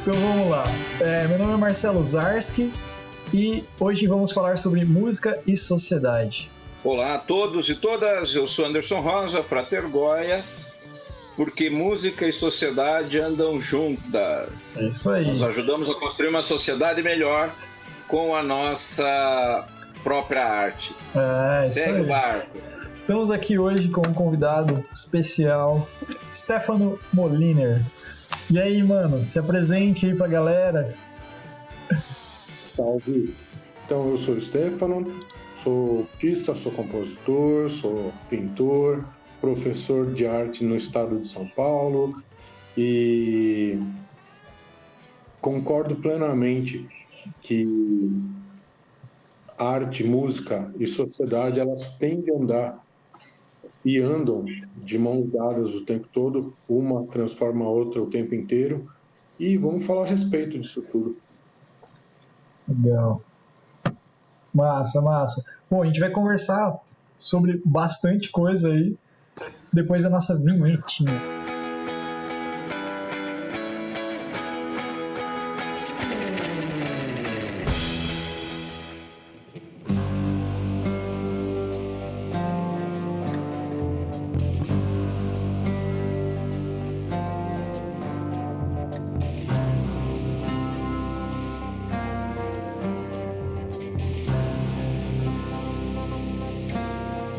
Então vamos lá. Meu nome é Marcelo Zarski e hoje vamos falar sobre música e sociedade. Olá a todos e todas, eu sou Anderson Rosa, Frater Goya, porque música e sociedade andam juntas. É isso aí. Nós ajudamos a construir uma sociedade melhor com a nossa própria arte. Segue o barco. Estamos aqui hoje com um convidado especial, Stefano Moliner. E aí, mano, se apresente aí pra galera. Salve! Então, eu sou o Stefano, sou artista, sou compositor, sou pintor, professor de arte no estado de São Paulo e concordo plenamente que arte, música e sociedade, elas têm de andar e andam de mãos dadas o tempo todo, uma transforma a outra o tempo inteiro, e vamos falar a respeito disso tudo. Legal. Massa. Bom, a gente vai conversar sobre bastante coisa aí depois da nossa vinhetinha.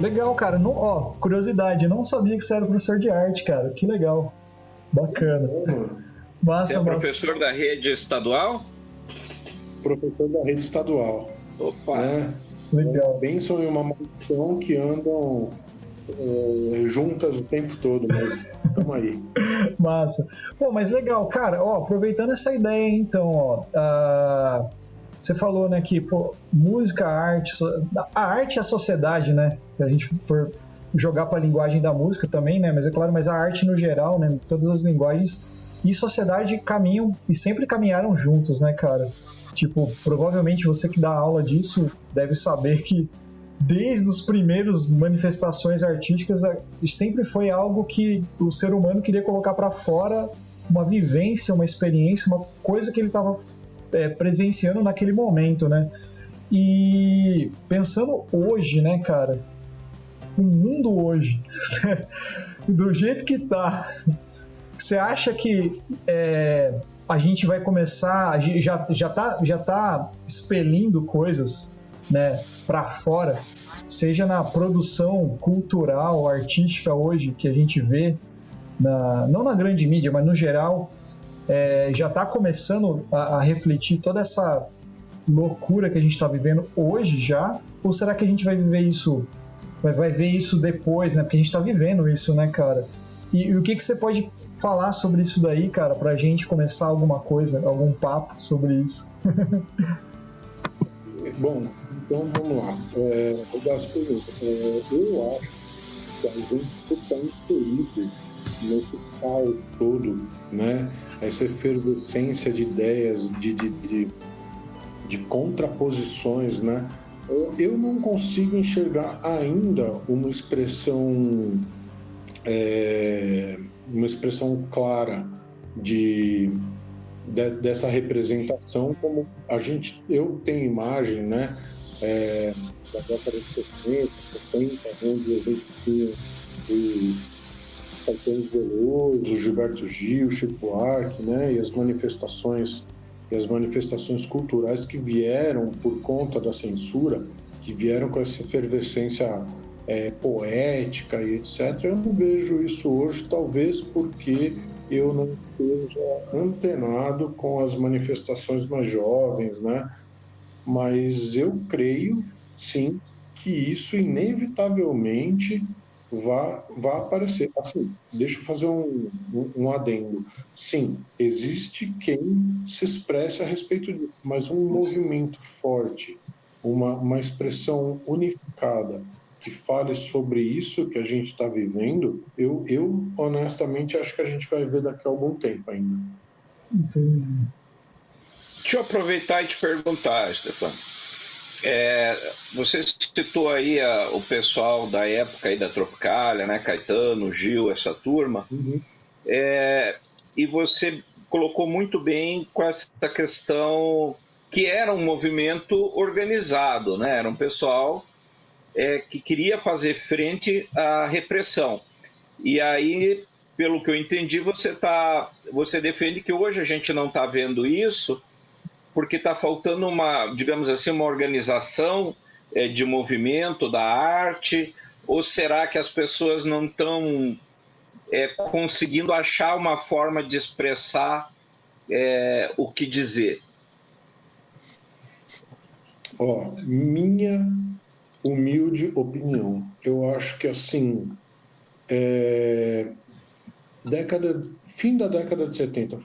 Legal, cara. Curiosidade, eu não sabia que você era professor de arte, cara. Que legal. Bacana. Você é professor da rede estadual? Professor da rede estadual. Opa! Legal. Bênção e uma maldição que andam juntas o tempo todo, mas estamos aí. Massa. Pô, mas legal, cara. Aproveitando essa ideia, então, você falou, né, que música, a arte e a sociedade, né, se a gente for jogar para a linguagem da música também, né, mas é claro, mas a arte no geral, né, todas as linguagens e sociedade caminham e sempre caminharam juntos, né, cara. Tipo, provavelmente você que dá aula disso deve saber que desde os primeiros manifestações artísticas sempre foi algo que o ser humano queria colocar para fora, uma vivência, uma experiência, uma coisa que ele estava presenciando naquele momento, né? E pensando hoje, né, cara, o mundo hoje, do jeito que tá, você acha que a gente vai começar, já tá expelindo coisas, né, para fora, seja na produção cultural, artística hoje que a gente vê, não na grande mídia, mas no geral, já está começando a refletir toda essa loucura que a gente está vivendo hoje já? Ou será que a gente vai viver isso, vai ver isso depois, né? Porque a gente está vivendo isso, né, cara? E o que você pode falar sobre isso daí, cara, pra gente começar alguma coisa, algum papo sobre isso? Bom, então vamos lá. Eu gosto de pergunta. Eu acho que a gente está inserido nesse caos todo, né? Essa efervescência de ideias, de contraposições, né? Eu não consigo enxergar ainda uma expressão clara dessa representação, como eu tenho imagem, né? Da década de 60, 70, onde a gente tinha Caetano Veloso, Gilberto Gil, Chico Buarque, né, e as manifestações culturais que vieram por conta da censura, que vieram com essa efervescência poética e etc. Eu não vejo isso hoje, talvez porque eu não esteja antenado com as manifestações mais jovens, né? Mas eu creio, sim, que isso inevitavelmente vai aparecer. Assim, deixa eu fazer um adendo. Sim, existe quem se expresse a respeito disso, mas um movimento forte, uma expressão unificada que fale sobre isso que a gente está vivendo, eu honestamente acho que a gente vai ver daqui a algum tempo ainda. Entendi. Deixa eu aproveitar e te perguntar, Stefano. Você citou aí o pessoal da época aí da Tropicália, né? Caetano, Gil, essa turma. Uhum. E você colocou muito bem com essa questão que era um movimento organizado, né? Era um pessoal que queria fazer frente à repressão. E aí, pelo que eu entendi, você defende que hoje a gente não está vendo isso porque está faltando uma, digamos assim, uma organização de movimento da arte, ou será que as pessoas não estão conseguindo achar uma forma de expressar o que dizer? Minha humilde opinião, eu acho que assim, fim da década de 70,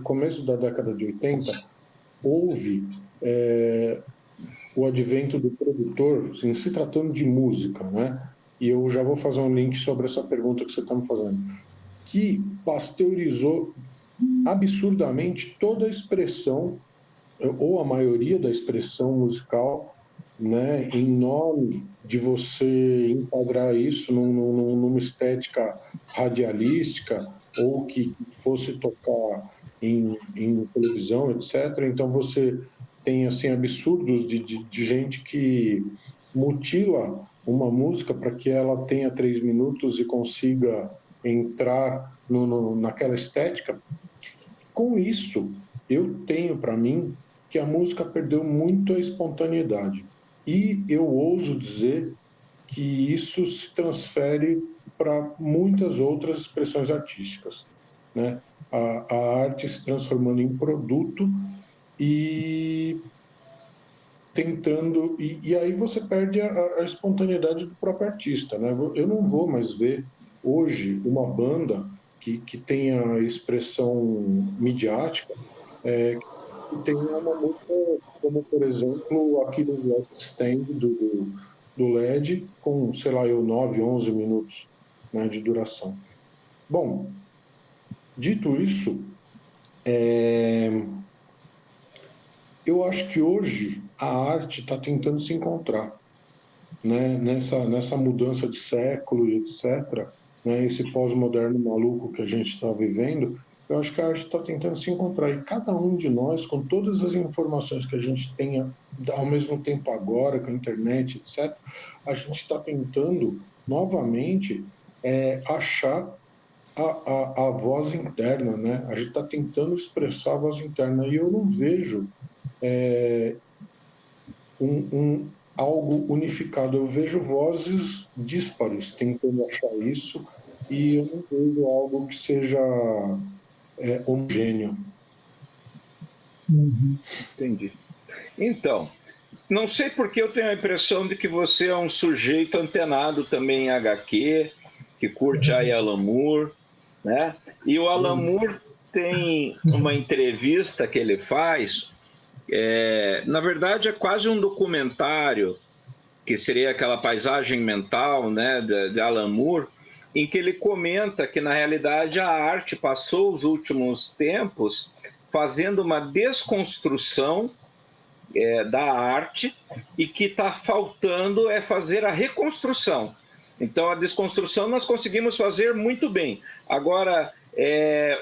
começo da década de 80, houve o advento do produtor, assim, se tratando de música, né? E eu já vou fazer um link sobre essa pergunta que você está me fazendo, que pasteurizou absurdamente toda a expressão, ou a maioria da expressão musical, né, em nome de você enquadrar isso numa estética radialística, ou que fosse tocar em televisão, etc. Então você tem assim absurdos de gente que mutila uma música para que ela tenha 3 minutos e consiga entrar naquela estética. Com isso, eu tenho para mim que a música perdeu muito a espontaneidade. E eu ouso dizer que isso se transfere para muitas outras expressões artísticas, né? A arte se transformando em produto e tentando... E aí você perde a espontaneidade do próprio artista, né? Eu não vou mais ver hoje uma banda que tenha expressão midiática, que tenha uma música como, por exemplo, aquele Last Stand do LED, com, sei lá, 9, 11 minutos, né, de duração. Bom, dito isso, eu acho que hoje a arte está tentando se encontrar, né, nessa mudança de século e etc., né, esse pós-moderno maluco que a gente está vivendo. Eu acho que a arte está tentando se encontrar, e cada um de nós, com todas as informações que a gente tenha ao mesmo tempo agora, com a internet, etc., a gente está tentando novamente achar a voz interna, né? A gente está tentando expressar a voz interna, e eu não vejo algo unificado. Eu vejo vozes díspares tentando achar isso, e eu não vejo algo que seja homogêneo. Entendi. Então, não sei porque eu tenho a impressão de que você é um sujeito antenado também em HQ, que curte aí Alan Moore, né? E o Alan Moore tem uma entrevista que ele faz, na verdade é quase um documentário, que seria aquela paisagem mental, né, de Alan Moore, em que ele comenta que, na realidade, a arte passou os últimos tempos fazendo uma desconstrução da arte, e que está faltando fazer a reconstrução. Então, a desconstrução nós conseguimos fazer muito bem. Agora,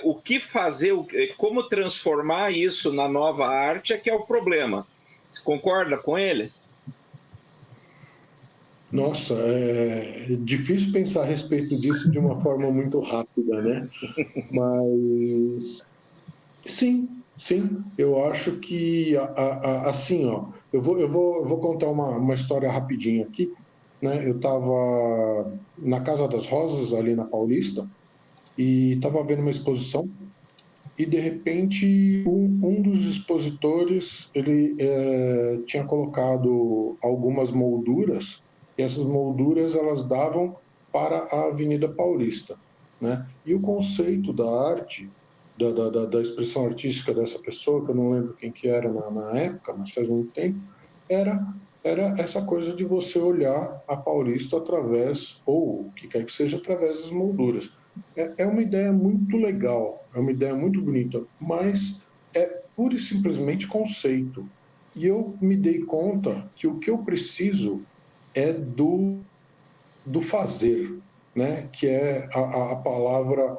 o que fazer, como transformar isso na nova arte é que é o problema. Você concorda com ele? Nossa, é difícil pensar a respeito disso de uma forma muito rápida, né? Mas sim, eu acho que assim, ó, eu vou contar uma história rapidinho aqui, né? Eu estava na Casa das Rosas, ali na Paulista, e estava vendo uma exposição, e de repente um dos expositores, ele tinha colocado algumas molduras, e essas molduras elas davam para a Avenida Paulista, né? E o conceito da arte, da expressão artística dessa pessoa, que eu não lembro quem que era na época, mas faz muito tempo, era essa coisa de você olhar a Paulista através, ou o que quer que seja, através das molduras. É uma ideia muito legal, é uma ideia muito bonita, mas é pura e simplesmente conceito. E eu me dei conta que o que eu preciso é do fazer, né? Que é a palavra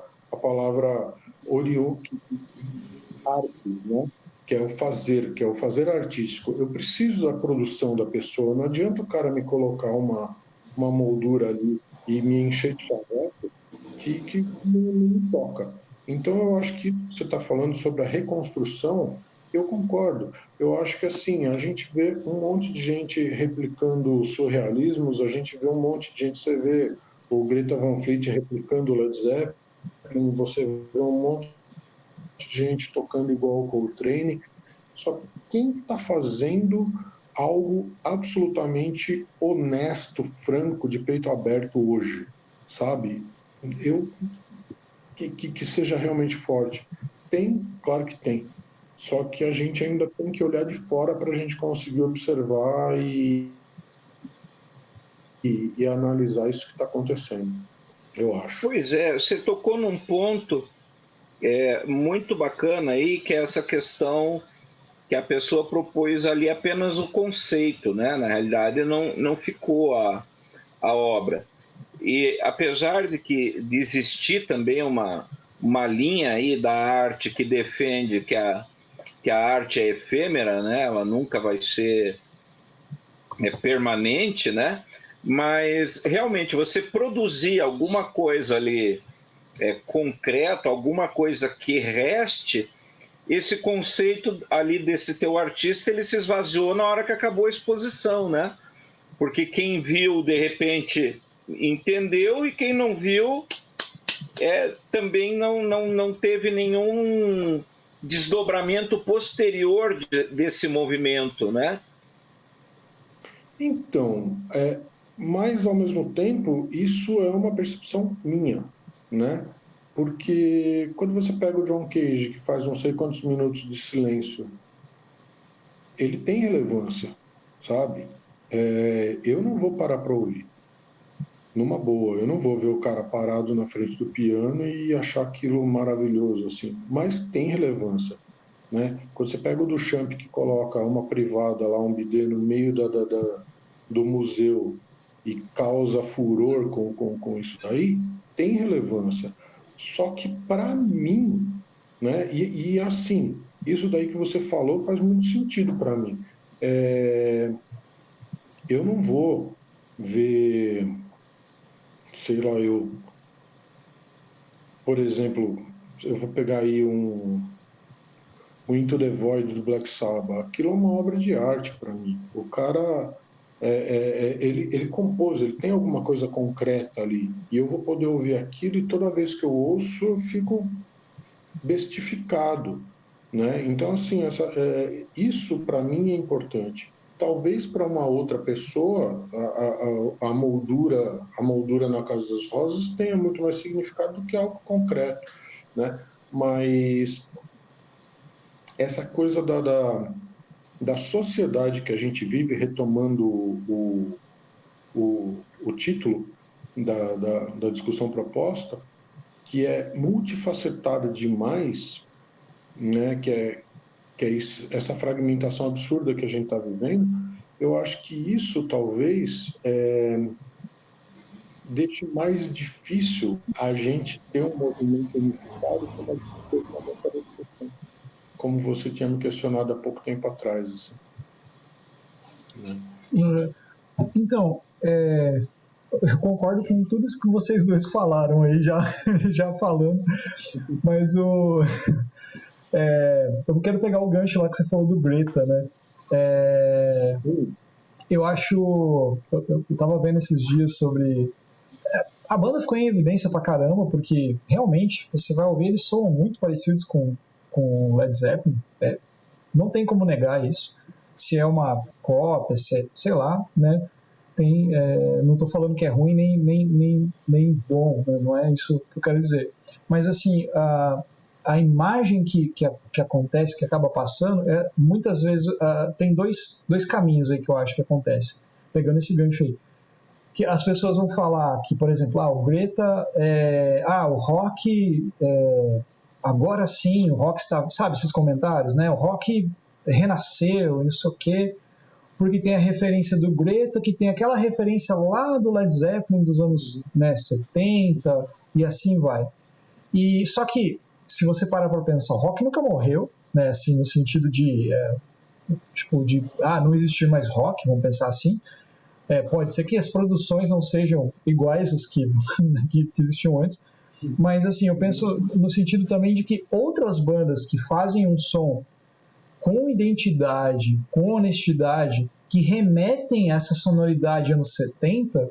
artes, né? Que é o fazer artístico. Eu preciso da produção da pessoa. Não adianta o cara me colocar uma moldura ali e me encher de chaveco que não me toca. Então, eu acho que isso que você está falando sobre a reconstrução, eu concordo. Eu acho que, assim, a gente vê um monte de gente replicando surrealismos, a gente vê um monte de gente, você vê o Greta Van Fleet replicando o Led Zeppelin, você vê um monte de gente tocando igual o Coltrane, só que quem está fazendo algo absolutamente honesto, franco, de peito aberto hoje, sabe? Que seja realmente forte. Tem, claro que tem. Só que a gente ainda tem que olhar de fora para a gente conseguir observar e analisar isso que está acontecendo, eu acho. Pois é, você tocou num ponto muito bacana aí, que é essa questão que a pessoa propôs ali apenas o conceito, né? Na realidade, não ficou a obra. E apesar de existir também uma linha aí da arte que defende que a arte é efêmera, né? Ela nunca vai ser permanente, né? Mas realmente você produzir alguma coisa ali concreto, alguma coisa que reste, esse conceito ali desse teu artista, ele se esvaziou na hora que acabou a exposição, né? Porque quem viu, de repente, entendeu, e quem não viu também não teve nenhum desdobramento posterior desse movimento, né? Então, mas ao mesmo tempo, isso é uma percepção minha, né? Porque quando você pega o John Cage, que faz não sei quantos minutos de silêncio, ele tem relevância, sabe? Eu não vou parar para ouvir, numa boa. Eu não vou ver o cara parado na frente do piano e achar aquilo maravilhoso, assim. Mas tem relevância, né? Quando você pega o Duchamp, que coloca uma privada lá, um bidê no meio do museu e causa furor com isso daí, tem relevância. Só que para mim, né? E assim, isso daí que você falou faz muito sentido para mim. Eu não vou ver, sei lá, por exemplo, eu vou pegar aí o Into the Void do Black Sabbath. Aquilo é uma obra de arte para mim. O cara, ele compôs, ele tem alguma coisa concreta ali. E eu vou poder ouvir aquilo e toda vez que eu ouço, eu fico bestificado, né? Então, assim, isso para mim é importante. Talvez para uma outra pessoa a moldura na Casa das Rosas tenha muito mais significado do que algo concreto, né? Mas essa coisa da sociedade que a gente vive, retomando o título da discussão proposta, que é multifacetada demais, né? Que é essa fragmentação absurda que a gente está vivendo. Eu acho que isso talvez deixe mais difícil a gente ter um movimento unificado como você tinha me questionado há pouco tempo atrás. Assim. Então, eu concordo com tudo isso que vocês dois falaram aí, já falando, mas eu quero pegar o gancho lá que você falou do Greta, né? Eu acho... Eu tava vendo esses dias sobre... A banda ficou em evidência pra caramba, porque realmente, você vai ouvir, eles soam muito parecidos com Led Zeppelin. Não tem como negar isso. Se é uma cópia, sei lá, né? Não estou falando que é ruim nem bom, né? Não é isso que eu quero dizer. Mas assim, a imagem que acontece, que acaba passando, muitas vezes tem dois caminhos aí que eu acho que acontece, pegando esse gancho aí. Que as pessoas vão falar que, por exemplo, o Greta, o rock, agora sim, o rock está, sabe, esses comentários, né? O rock renasceu, não sei o quê, porque tem a referência do Greta, que tem aquela referência lá do Led Zeppelin dos anos 70, e assim vai. E só que se você parar para pensar, o rock nunca morreu, né? Assim, no sentido de não existir mais rock, vamos pensar assim. Pode ser que as produções não sejam iguais às que existiam antes, mas assim, eu penso no sentido também de que outras bandas que fazem um som com identidade, com honestidade, que remetem a essa sonoridade anos 70,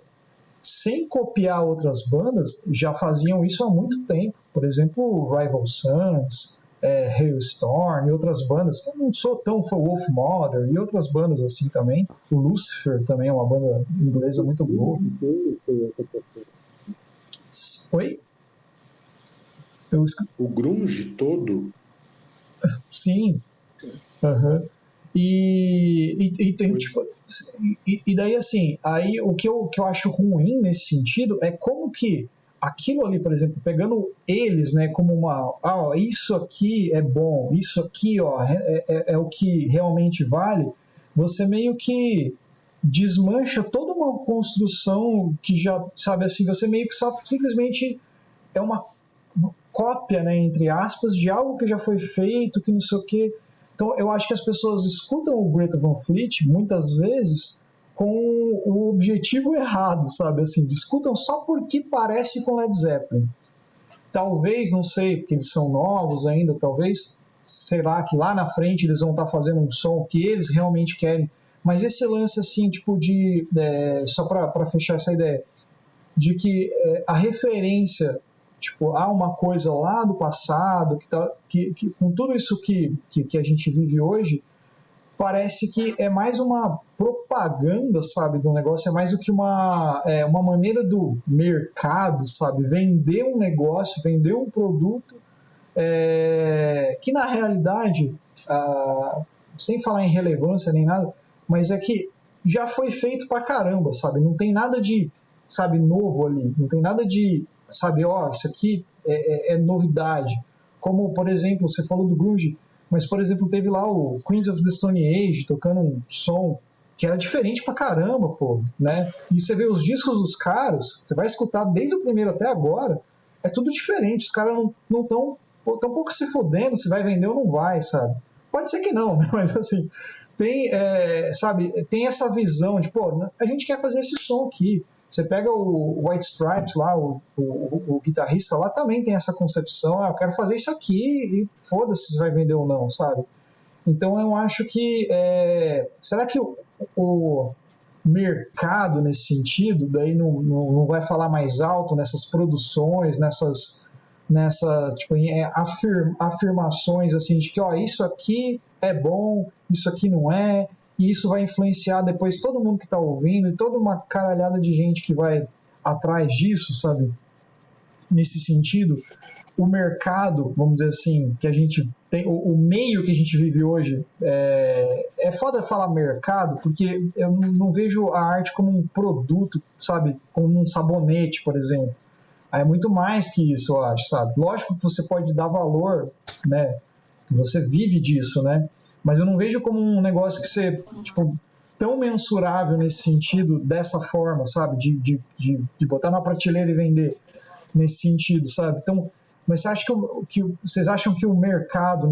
sem copiar outras bandas, já faziam isso há muito tempo. Por exemplo, Rival Sons, Hailstorm e outras bandas, que eu não sou tão fã, Wolf Mother e outras bandas assim também. O Lucifer também é uma banda inglesa muito boa. Oi? O grunge todo? Sim. Uhum. E tem, tipo, e daí assim, aí o que eu acho ruim nesse sentido é como que aquilo ali, por exemplo, pegando eles, né, como isso aqui é bom, isso aqui, ó, é o que realmente vale, você meio que desmancha toda uma construção que já, sabe assim, você meio que só simplesmente é uma cópia, né, entre aspas, de algo que já foi feito, que não sei o quê. Então eu acho que as pessoas escutam o Greta Van Fleet muitas vezes com o objetivo errado, sabe? Assim, escutam só porque parece com Led Zeppelin. Talvez, não sei, porque eles são novos ainda, talvez, será que lá na frente eles vão estar fazendo um som que eles realmente querem. Mas esse lance, assim, tipo só para fechar essa ideia, de que a referência, tipo, há uma coisa lá do passado, que com tudo isso que a gente vive hoje, parece que é mais uma propaganda, sabe, do negócio, é mais do que uma maneira do mercado, sabe, vender um negócio, vender um produto, que na realidade, sem falar em relevância nem nada, mas é que já foi feito pra caramba, sabe, não tem nada de, sabe, novo ali, não tem nada de, sabe, isso aqui é novidade, como, por exemplo, você falou do grunge, mas, por exemplo, teve lá o Queens of the Stone Age tocando um som que era diferente pra caramba, pô, né? E você vê os discos dos caras, você vai escutar desde o primeiro até agora, é tudo diferente, os caras não estão tão pouco se fodendo se vai vender ou não vai, sabe? Pode ser que não, né? Mas assim, tem essa visão de, pô, a gente quer fazer esse som aqui. Você pega o White Stripes lá, o guitarrista lá também tem essa concepção, eu quero fazer isso aqui e foda-se se vai vender ou não, sabe? Então eu acho que será que o mercado nesse sentido daí não vai falar mais alto nessas produções, nessas tipo, afirmações assim de que isso aqui é bom, isso aqui não é, e isso vai influenciar depois todo mundo que está ouvindo e toda uma caralhada de gente que vai atrás disso, sabe? Nesse sentido, o mercado, vamos dizer assim, que a gente tem, o meio que a gente vive hoje, é foda falar mercado, porque eu não vejo a arte como um produto, sabe? Como um sabonete, por exemplo. É muito mais que isso, eu acho, sabe? Lógico que você pode dar valor, né? Você vive disso, né? Mas eu não vejo como um negócio que você, tipo, tão mensurável nesse sentido, dessa forma, sabe? De botar na prateleira e vender nesse sentido, sabe? Então, mas você acha vocês acham que o mercado,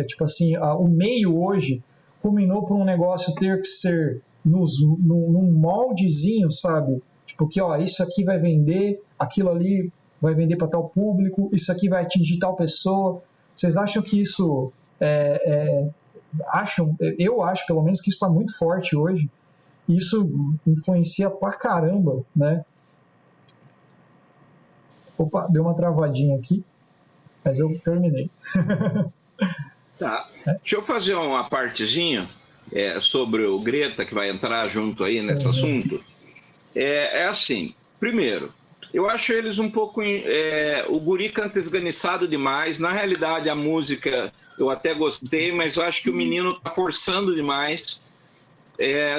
tipo assim, o meio hoje culminou por um negócio ter que ser num moldezinho, sabe? Tipo, que isso aqui vai vender, aquilo ali vai vender para tal público, isso aqui vai atingir tal pessoa. Vocês acham que isso eu acho pelo menos que isso está muito forte hoje, e isso influencia pra caramba, né? Opa, deu uma travadinha aqui, mas eu terminei. Tá. Deixa eu fazer uma partezinha sobre o Greta, que vai entrar junto aí nesse assunto. Assim, primeiro, eu acho eles um pouco... o guri canta esganiçado demais. Na realidade, a música eu até gostei, mas eu acho que o menino tá forçando demais.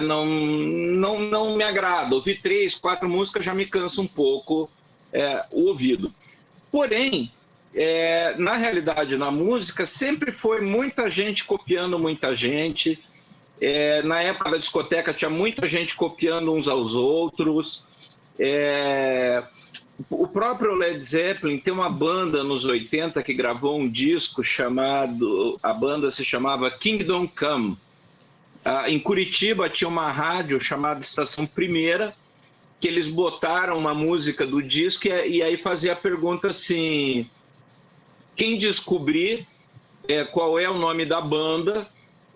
Não me agrada. Ouvir 3, 4 músicas já me cansa um pouco o ouvido. Porém, na realidade, na música, sempre foi muita gente copiando muita gente. Na época da discoteca tinha muita gente copiando uns aos outros. o próprio Led Zeppelin tem uma banda nos 80 que gravou um disco chamado... A banda se chamava Kingdom Come. Em Curitiba tinha uma rádio chamada Estação Primeira, que eles botaram uma música do disco e aí fazia a pergunta assim... Quem descobrir qual é o nome da banda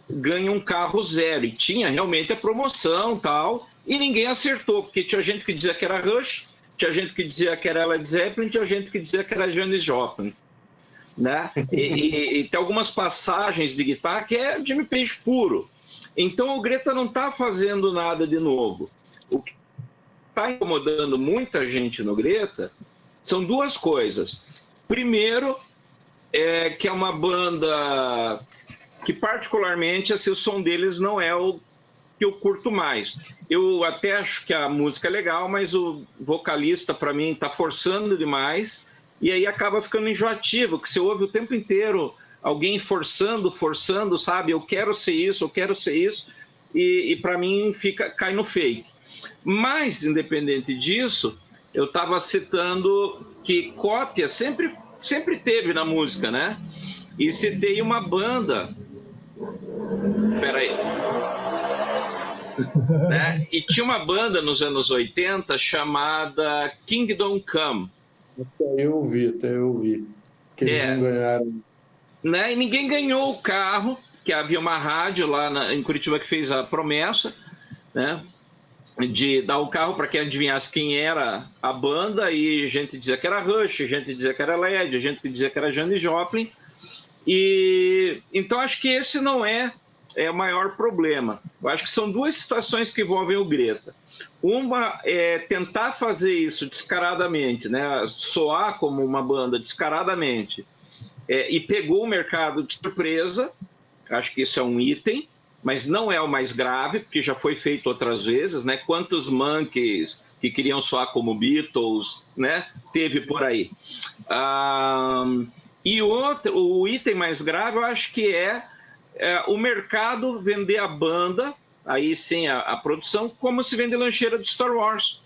ganha um carro zero. E tinha realmente a promoção e tal, e ninguém acertou, porque tinha gente que dizia que era Rush, tinha gente que dizia que era Led Zeppelin, tinha gente que dizia que era Janis Joplin, né? E tem algumas passagens de guitarra que é Jimmy Page puro. Então o Greta não está fazendo nada de novo. O que está incomodando muita gente no Greta são duas coisas. Primeiro, que é uma banda que particularmente assim, o som deles não é o que eu curto mais. Eu até acho que a música é legal, mas o vocalista, para mim, está forçando demais, e aí acaba ficando enjoativo, que você ouve o tempo inteiro alguém forçando, sabe? Eu quero ser isso, e para mim cai no fake. Mas, independente disso, eu estava citando que cópia sempre teve na música, né? E citei uma banda... Peraí. Né? E tinha uma banda nos anos 80 chamada Kingdom Come. Até eu vi. Que eles não ganharam. Né? E ninguém ganhou o carro, que havia uma rádio lá em Curitiba que fez a promessa, né? De dar o carro para quem adivinhasse quem era a banda, e gente dizia que era Rush, gente dizia que era Led, gente que dizia que era Janis Joplin. E então acho que esse não é o maior problema. Eu acho que são duas situações que envolvem o Greta. Uma é tentar fazer isso descaradamente, né? Soar como uma banda descaradamente, e pegou o mercado de surpresa. Acho que isso é um item, mas não é o mais grave, porque já foi feito outras vezes, né? Quantos Monkeys que queriam soar como Beatles, né? Teve por aí. E o item mais grave, eu acho que é o mercado vender a banda, aí sim a produção, como se vende lancheira de Star Wars.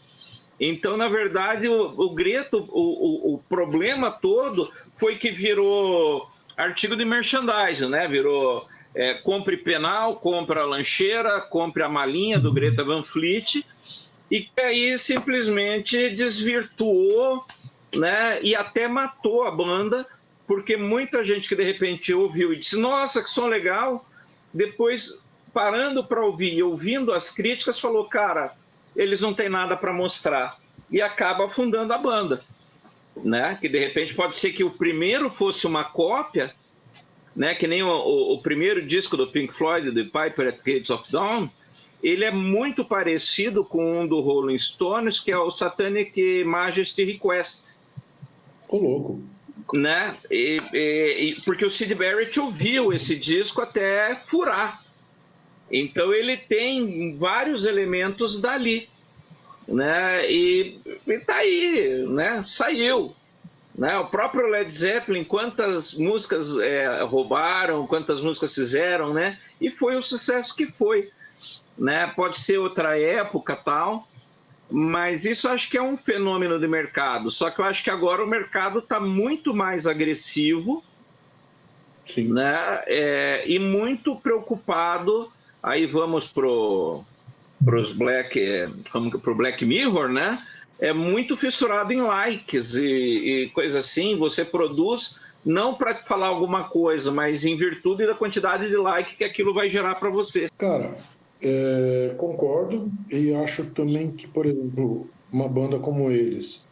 Então, na verdade, o Greta, o problema todo foi que virou artigo de merchandising, né? Virou compre penal, compra a lancheira, compre a malinha do Greta Van Fleet, e que aí simplesmente desvirtuou, né? E até matou a banda, porque muita gente que de repente ouviu e disse, nossa, que som legal, depois parando para ouvir e ouvindo as críticas, falou, cara, eles não têm nada para mostrar, e acaba afundando a banda, né? Que de repente pode ser que o primeiro fosse uma cópia, né? Que nem o primeiro disco do Pink Floyd, The Piper at Gates of Dawn, ele é muito parecido com um do Rolling Stones, que é o Satanic Majesty Request. Ô, louco. Né? Porque o Syd Barrett ouviu esse disco até furar. Então ele tem vários elementos dali, né? E tá aí, né? Saiu, né? O próprio Led Zeppelin, quantas músicas roubaram, quantas músicas fizeram, né? E foi o sucesso que foi, né? Pode ser outra época, tal, mas isso acho que é um fenômeno de mercado. Só que eu acho que agora o mercado está muito mais agressivo, sim, né? E muito preocupado. Aí vamos pro Black Mirror, né? É muito fissurado em likes e coisa assim. Você produz não para falar alguma coisa, mas em virtude da quantidade de like que aquilo vai gerar para você. Cara, concordo, e acho também que, por exemplo, uma banda como eles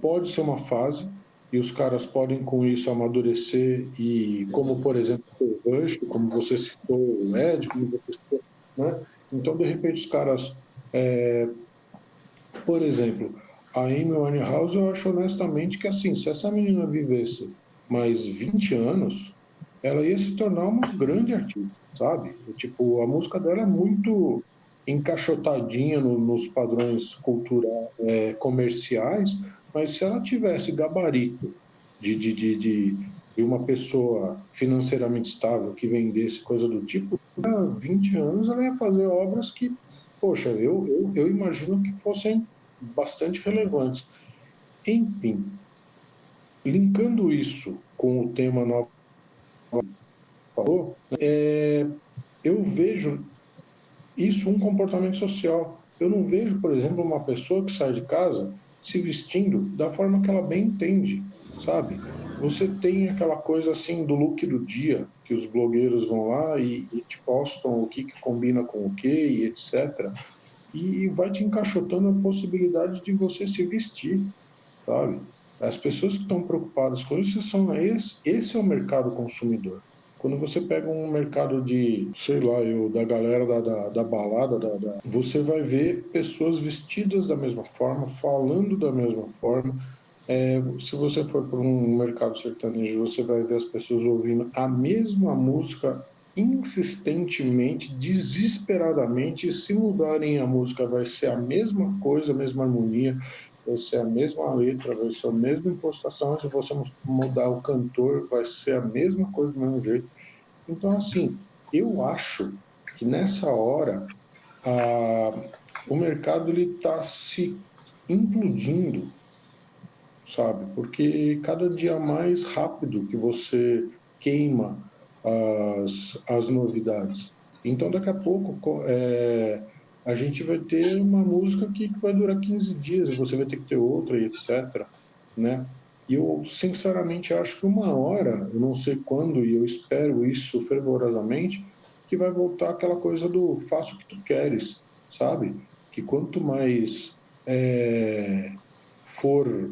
pode ser uma fase, e os caras podem com isso amadurecer, e como, por exemplo, o Rush, como você citou, o Led, como você citou, né? Então, de repente, os caras, por exemplo, a Amy Winehouse, eu acho honestamente que, assim, se essa menina vivesse mais 20 anos, ela ia se tornar uma grande artista, sabe? Tipo, a música dela é muito encaixotadinha nos padrões culturais, comerciais, mas se ela tivesse gabarito de uma pessoa financeiramente estável que vendesse coisa do tipo, há 20 anos ela ia fazer obras que, poxa, eu imagino que fossem bastante relevantes. Enfim, linkando isso com o tema novo que falou, eu vejo isso um comportamento social. Eu não vejo, por exemplo, uma pessoa que sai de casa se vestindo da forma que ela bem entende, sabe? Você tem aquela coisa assim do look do dia, que os blogueiros vão lá e te postam o que combina com o que e etc. E vai te encaixotando a possibilidade de você se vestir, sabe? As pessoas que estão preocupadas com isso são esse é o mercado consumidor. Quando você pega um mercado de, sei lá, da galera da balada, você vai ver pessoas vestidas da mesma forma, falando da mesma forma. Se você for para um mercado sertanejo, você vai ver as pessoas ouvindo a mesma música insistentemente, desesperadamente, e se mudarem a música vai ser a mesma coisa, a mesma harmonia, vai ser a mesma letra, vai ser a mesma impostação. Se você mudar o cantor, vai ser a mesma coisa do mesmo jeito. Então, assim, eu acho que nessa hora o mercado ele está se implodindo, sabe? Porque cada dia mais rápido que você queima as novidades. Então, daqui a pouco, a gente vai ter uma música que vai durar 15 dias e você vai ter que ter outra e etc, né? E eu, sinceramente, acho que uma hora, eu não sei quando, e eu espero isso fervorosamente, que vai voltar aquela coisa do faça o que tu queres, sabe? Que quanto mais for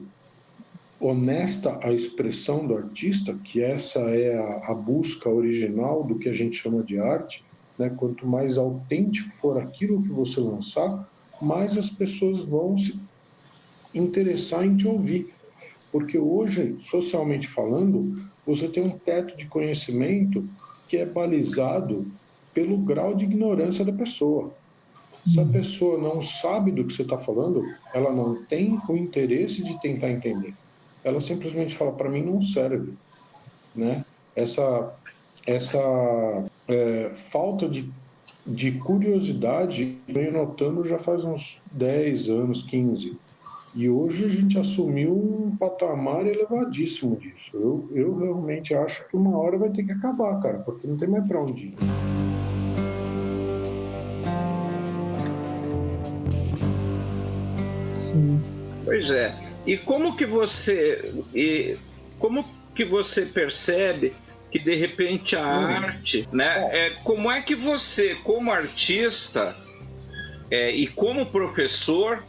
honesta a expressão do artista, que essa é a busca original do que a gente chama de arte, né? Quanto mais autêntico for aquilo que você lançar, mais as pessoas vão se interessar em te ouvir. Porque hoje, socialmente falando, você tem um teto de conhecimento que é balizado pelo grau de ignorância da pessoa. Se a pessoa não sabe do que você está falando, ela não tem o interesse de tentar entender. Ela simplesmente fala, para mim não serve, né? Essa falta de curiosidade venho notando já faz uns 10 anos, 15. E hoje a gente assumiu um patamar elevadíssimo disso. Eu realmente acho que uma hora vai ter que acabar, cara, porque não tem mais para onde ir. Sim. Pois é. E como que você percebe que de repente a arte, né? Como é que você, como artista e como professor,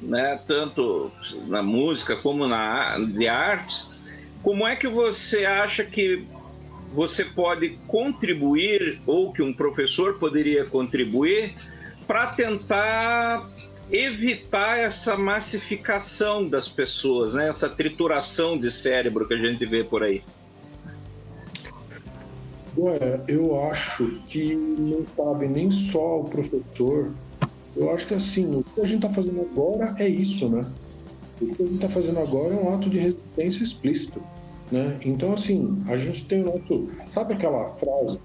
né? Tanto na música como de artes, como é que você acha que você pode contribuir ou que um professor poderia contribuir para tentar evitar essa massificação das pessoas, né? Essa trituração de cérebro que a gente vê por aí? Eu acho que não cabe nem só o professor. Eu acho que assim, o que a gente está fazendo agora é isso, né? O que a gente está fazendo agora é um ato de resistência explícito, né? Então, assim, a gente tem o nosso... Sabe aquela frase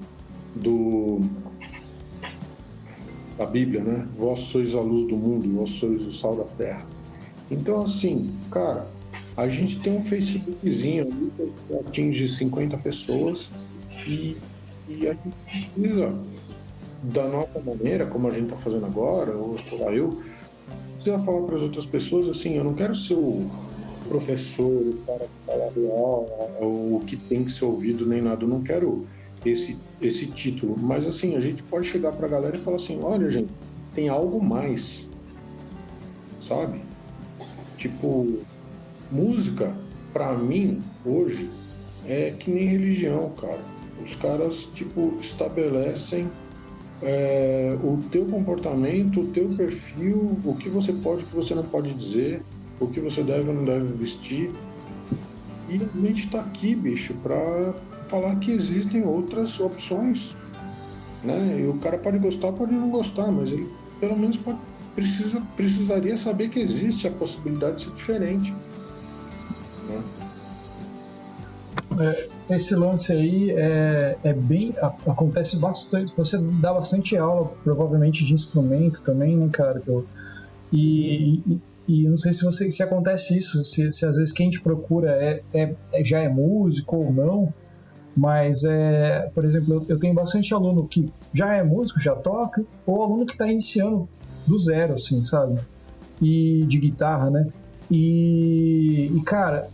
da Bíblia, né? Vós sois a luz do mundo, vós sois o sal da terra. Então, assim, cara, a gente tem um Facebookzinho ali que atinge 50 pessoas e a gente precisa, da nossa maneira, como a gente está fazendo agora, ou eu precisa falar para as outras pessoas assim, eu não quero ser o professor, o cara que fala real, o que tem que ser ouvido, nem nada, eu não quero esse título, mas assim, a gente pode chegar para a galera e falar assim, olha gente, tem algo mais, sabe? Tipo, música, para mim, hoje, é que nem religião, cara. Os caras, tipo, estabelecem o teu comportamento, o teu perfil, o que você pode, o que você não pode dizer, o que você deve ou não deve vestir. E a gente está aqui, bicho, para falar que existem outras opções, né? E o cara pode gostar, pode não gostar, mas ele pelo menos precisaria saber que existe a possibilidade de ser diferente, né? Esse lance aí acontece bastante. Você dá bastante aula, provavelmente, de instrumento também, né, cara? E E não sei se acontece isso, se às vezes quem te procura já é músico ou não, mas, por exemplo, eu tenho bastante aluno que já é músico, já toca, ou aluno que está iniciando do zero, assim, sabe? E de guitarra, né? E cara,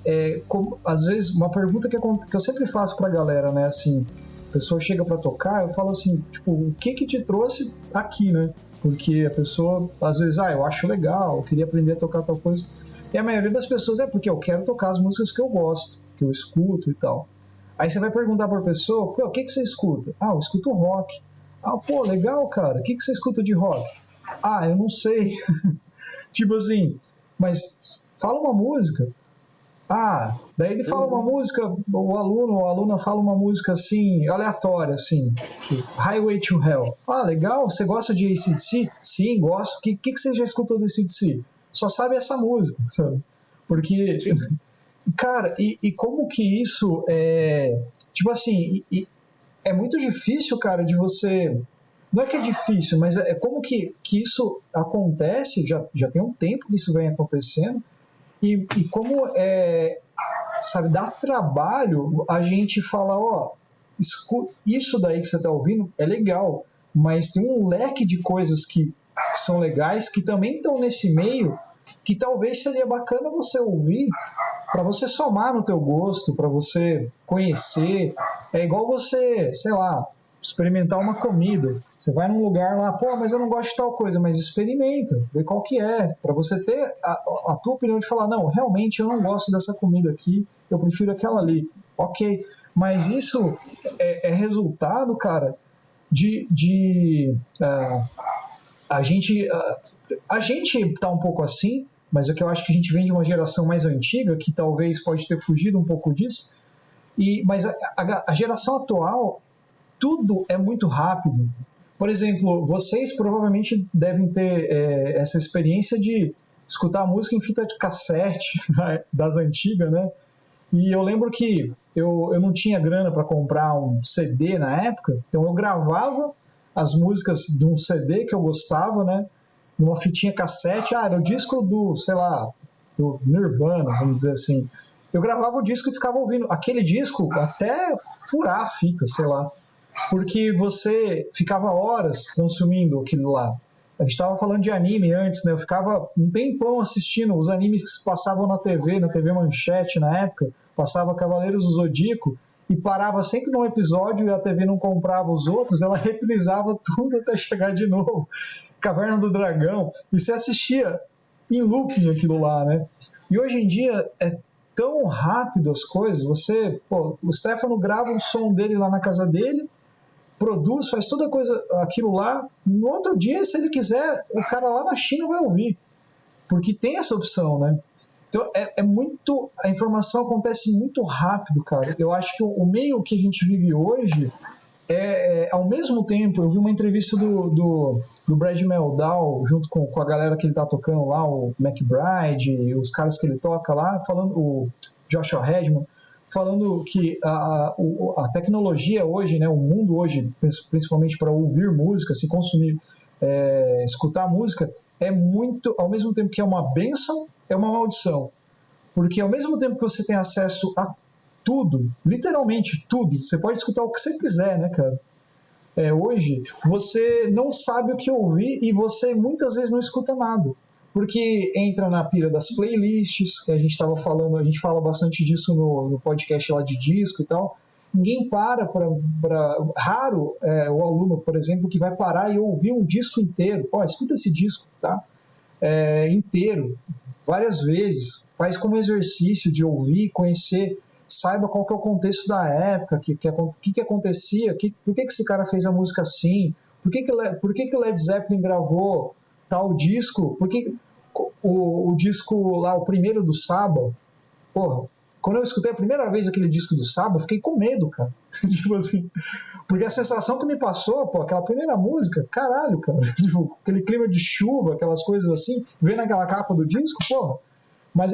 às vezes, uma pergunta que eu sempre faço pra galera, né? Assim, a pessoa chega pra tocar, eu falo assim, tipo, o que te trouxe aqui, né? Porque a pessoa, às vezes, eu acho legal, eu queria aprender a tocar tal coisa. E a maioria das pessoas é porque eu quero tocar as músicas que eu gosto, que eu escuto e tal. Aí você vai perguntar pra pessoa, pô, o que você escuta? Eu escuto rock. Pô, legal, cara, o que você escuta de rock? Eu não sei. Tipo assim, mas fala uma música. Daí ele fala uma música, o aluno ou a aluna fala uma música assim, aleatória, assim, Highway to Hell. Legal, você gosta de AC/DC? Sim, gosto. O que você já escutou de AC/DC? Só sabe essa música, sabe? Porque, cara, e como que isso tipo assim, é muito difícil, cara, de você... Não é que é difícil, mas é como que isso acontece, já tem um tempo que isso vem acontecendo, e como sabe, dá trabalho a gente falar, isso daí que você está ouvindo é legal, mas tem um leque de coisas que são legais, que também estão nesse meio, que talvez seria bacana você ouvir, para você somar no teu gosto, para você conhecer. É igual você, sei lá, experimentar uma comida. Você vai num lugar lá, mas eu não gosto de tal coisa, mas experimenta, vê qual que é, para você ter a tua opinião de falar, não, realmente eu não gosto dessa comida aqui, eu prefiro aquela ali. Ok, mas isso é resultado, cara, a gente tá um pouco assim, mas é que eu acho que a gente vem de uma geração mais antiga, que talvez pode ter fugido um pouco disso, mas a geração atual, tudo é muito rápido. Por exemplo, vocês provavelmente devem ter essa experiência de escutar música em fita de cassete das antigas, né? E eu lembro que eu não tinha grana para comprar um CD na época, então eu gravava as músicas de um CD que eu gostava, né? Numa fitinha cassete, era o disco do, sei lá, do Nirvana, vamos dizer assim. Eu gravava o disco e ficava ouvindo aquele disco até furar a fita, sei lá, porque você ficava horas consumindo aquilo lá. A gente estava falando de anime antes, né? Eu ficava um tempão assistindo os animes que se passavam na TV Manchete na época, passava Cavaleiros do Zodíaco, e parava sempre num episódio e a TV não comprava os outros, ela reprisava tudo até chegar de novo. Caverna do Dragão, e você assistia em looping aquilo lá, né? E hoje em dia é tão rápido as coisas, o Stefano grava o som dele lá na casa dele, produz, faz toda coisa, aquilo lá, no outro dia, se ele quiser, o cara lá na China vai ouvir, porque tem essa opção, né? Então a informação acontece muito rápido, cara. Eu acho que o meio que a gente vive hoje ao mesmo tempo, eu vi uma entrevista do Brad Mehldau junto com a galera que ele tá tocando lá, o McBride, os caras que ele toca lá, falando, o Joshua Redman, falando que a tecnologia hoje, né, o mundo hoje, principalmente para ouvir música, se consumir, escutar música, é muito, ao mesmo tempo que é uma bênção, é uma maldição. Porque ao mesmo tempo que você tem acesso a tudo, literalmente tudo, você pode escutar o que você quiser, né, cara? Hoje, você não sabe o que ouvir e você muitas vezes não escuta nada. Porque entra na pira das playlists, que a gente estava falando, a gente fala bastante disso no podcast lá de disco e tal. Ninguém para raro o aluno, por exemplo, que vai parar e ouvir um disco inteiro. Escuta esse disco, tá? Inteiro, várias vezes. Faz como exercício de ouvir, conhecer, saiba qual que é o contexto da época, o que acontecia, por que esse cara fez a música assim, por que o Led Zeppelin gravou tal disco, porque o disco lá, o primeiro do Saba, quando eu escutei a primeira vez aquele disco do Saba, eu fiquei com medo, cara. Tipo assim, porque a sensação que me passou, aquela primeira música, caralho, cara, tipo, aquele clima de chuva, aquelas coisas assim, vendo aquela capa do disco, mas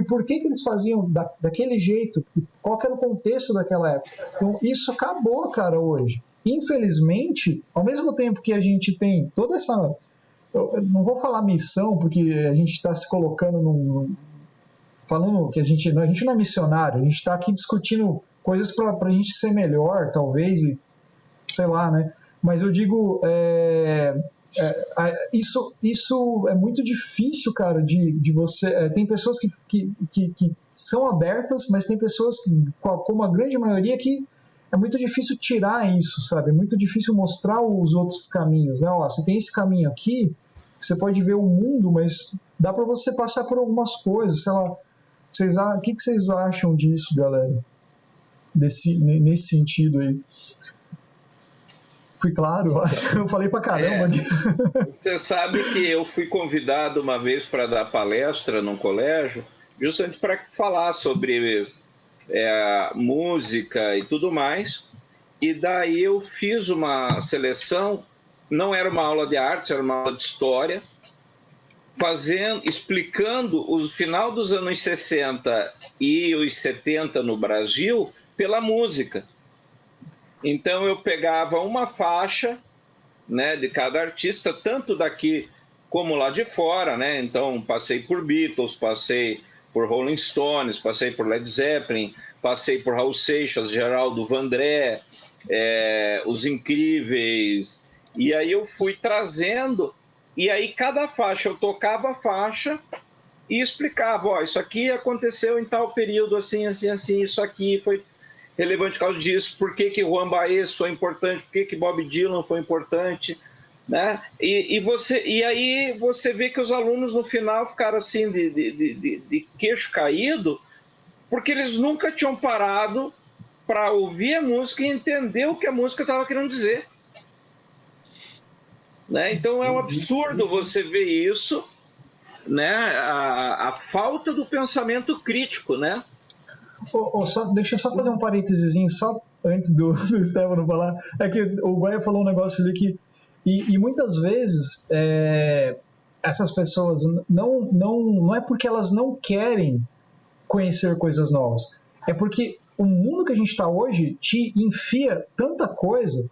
por que eles faziam daquele jeito? Qual que era o contexto daquela época? Então, isso acabou, cara, hoje. Infelizmente, ao mesmo tempo que a gente tem toda eu não vou falar missão, porque a gente está se colocando falando que a gente não é missionário, a gente está aqui discutindo coisas para a gente ser melhor, talvez, e sei lá, né? Mas eu digo, isso é muito difícil, cara, de você... tem pessoas que são abertas, mas tem pessoas, como a grande maioria, que é muito difícil tirar isso, sabe? É muito difícil mostrar os outros caminhos, né? Ó, você tem esse caminho aqui, você pode ver o mundo, mas dá para você passar por algumas coisas, sei lá. O que vocês acham disso, galera? Nesse sentido aí. Fui claro? Eu falei pra caramba. Você sabe que eu fui convidado uma vez para dar palestra num colégio, justamente para falar sobre música e tudo mais. E daí eu fiz uma seleção, não era uma aula de arte, era uma aula de história, explicando o final dos anos 60 e os 70 no Brasil pela música. Então eu pegava uma faixa, né, de cada artista, tanto daqui como lá de fora, né? Então passei por Beatles, passei por Rolling Stones, passei por Led Zeppelin, passei por Raul Seixas, Geraldo Vandré, Os Incríveis, e aí eu fui trazendo, e aí cada faixa, eu tocava a faixa e explicava, ó, isso aqui aconteceu em tal período, assim, assim, assim, isso aqui foi relevante por causa disso, por que Juan Baez foi importante, por que Bob Dylan foi importante, né? E aí você vê que os alunos no final ficaram assim de queixo caído, porque eles nunca tinham parado para ouvir a música e entender o que a música estava querendo dizer. Né? Então é um absurdo você ver isso, né? A falta do pensamento crítico, né? Deixa eu só fazer um parênteses só antes do Stefano falar. É que o Guaia falou um negócio ali que. E muitas vezes essas pessoas não é porque elas não querem conhecer coisas novas. É porque o mundo que a gente está hoje te enfia tanta coisa.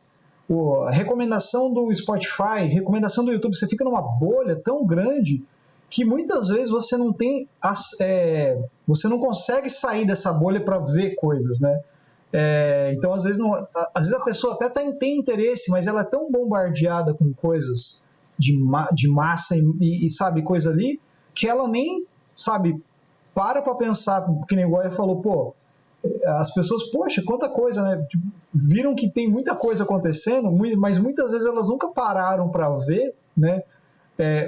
A recomendação do Spotify, recomendação do YouTube, você fica numa bolha tão grande que muitas vezes você não tem você não consegue sair dessa bolha para ver coisas, né? Então às vezes a pessoa até tem interesse, mas ela é tão bombardeada com coisas de massa e sabe, coisa ali, que ela nem, sabe, para pensar, que nem o Goya falou, pô, as pessoas, poxa, quanta coisa, né? Tipo, viram que tem muita coisa acontecendo, mas muitas vezes elas nunca pararam para ver, né?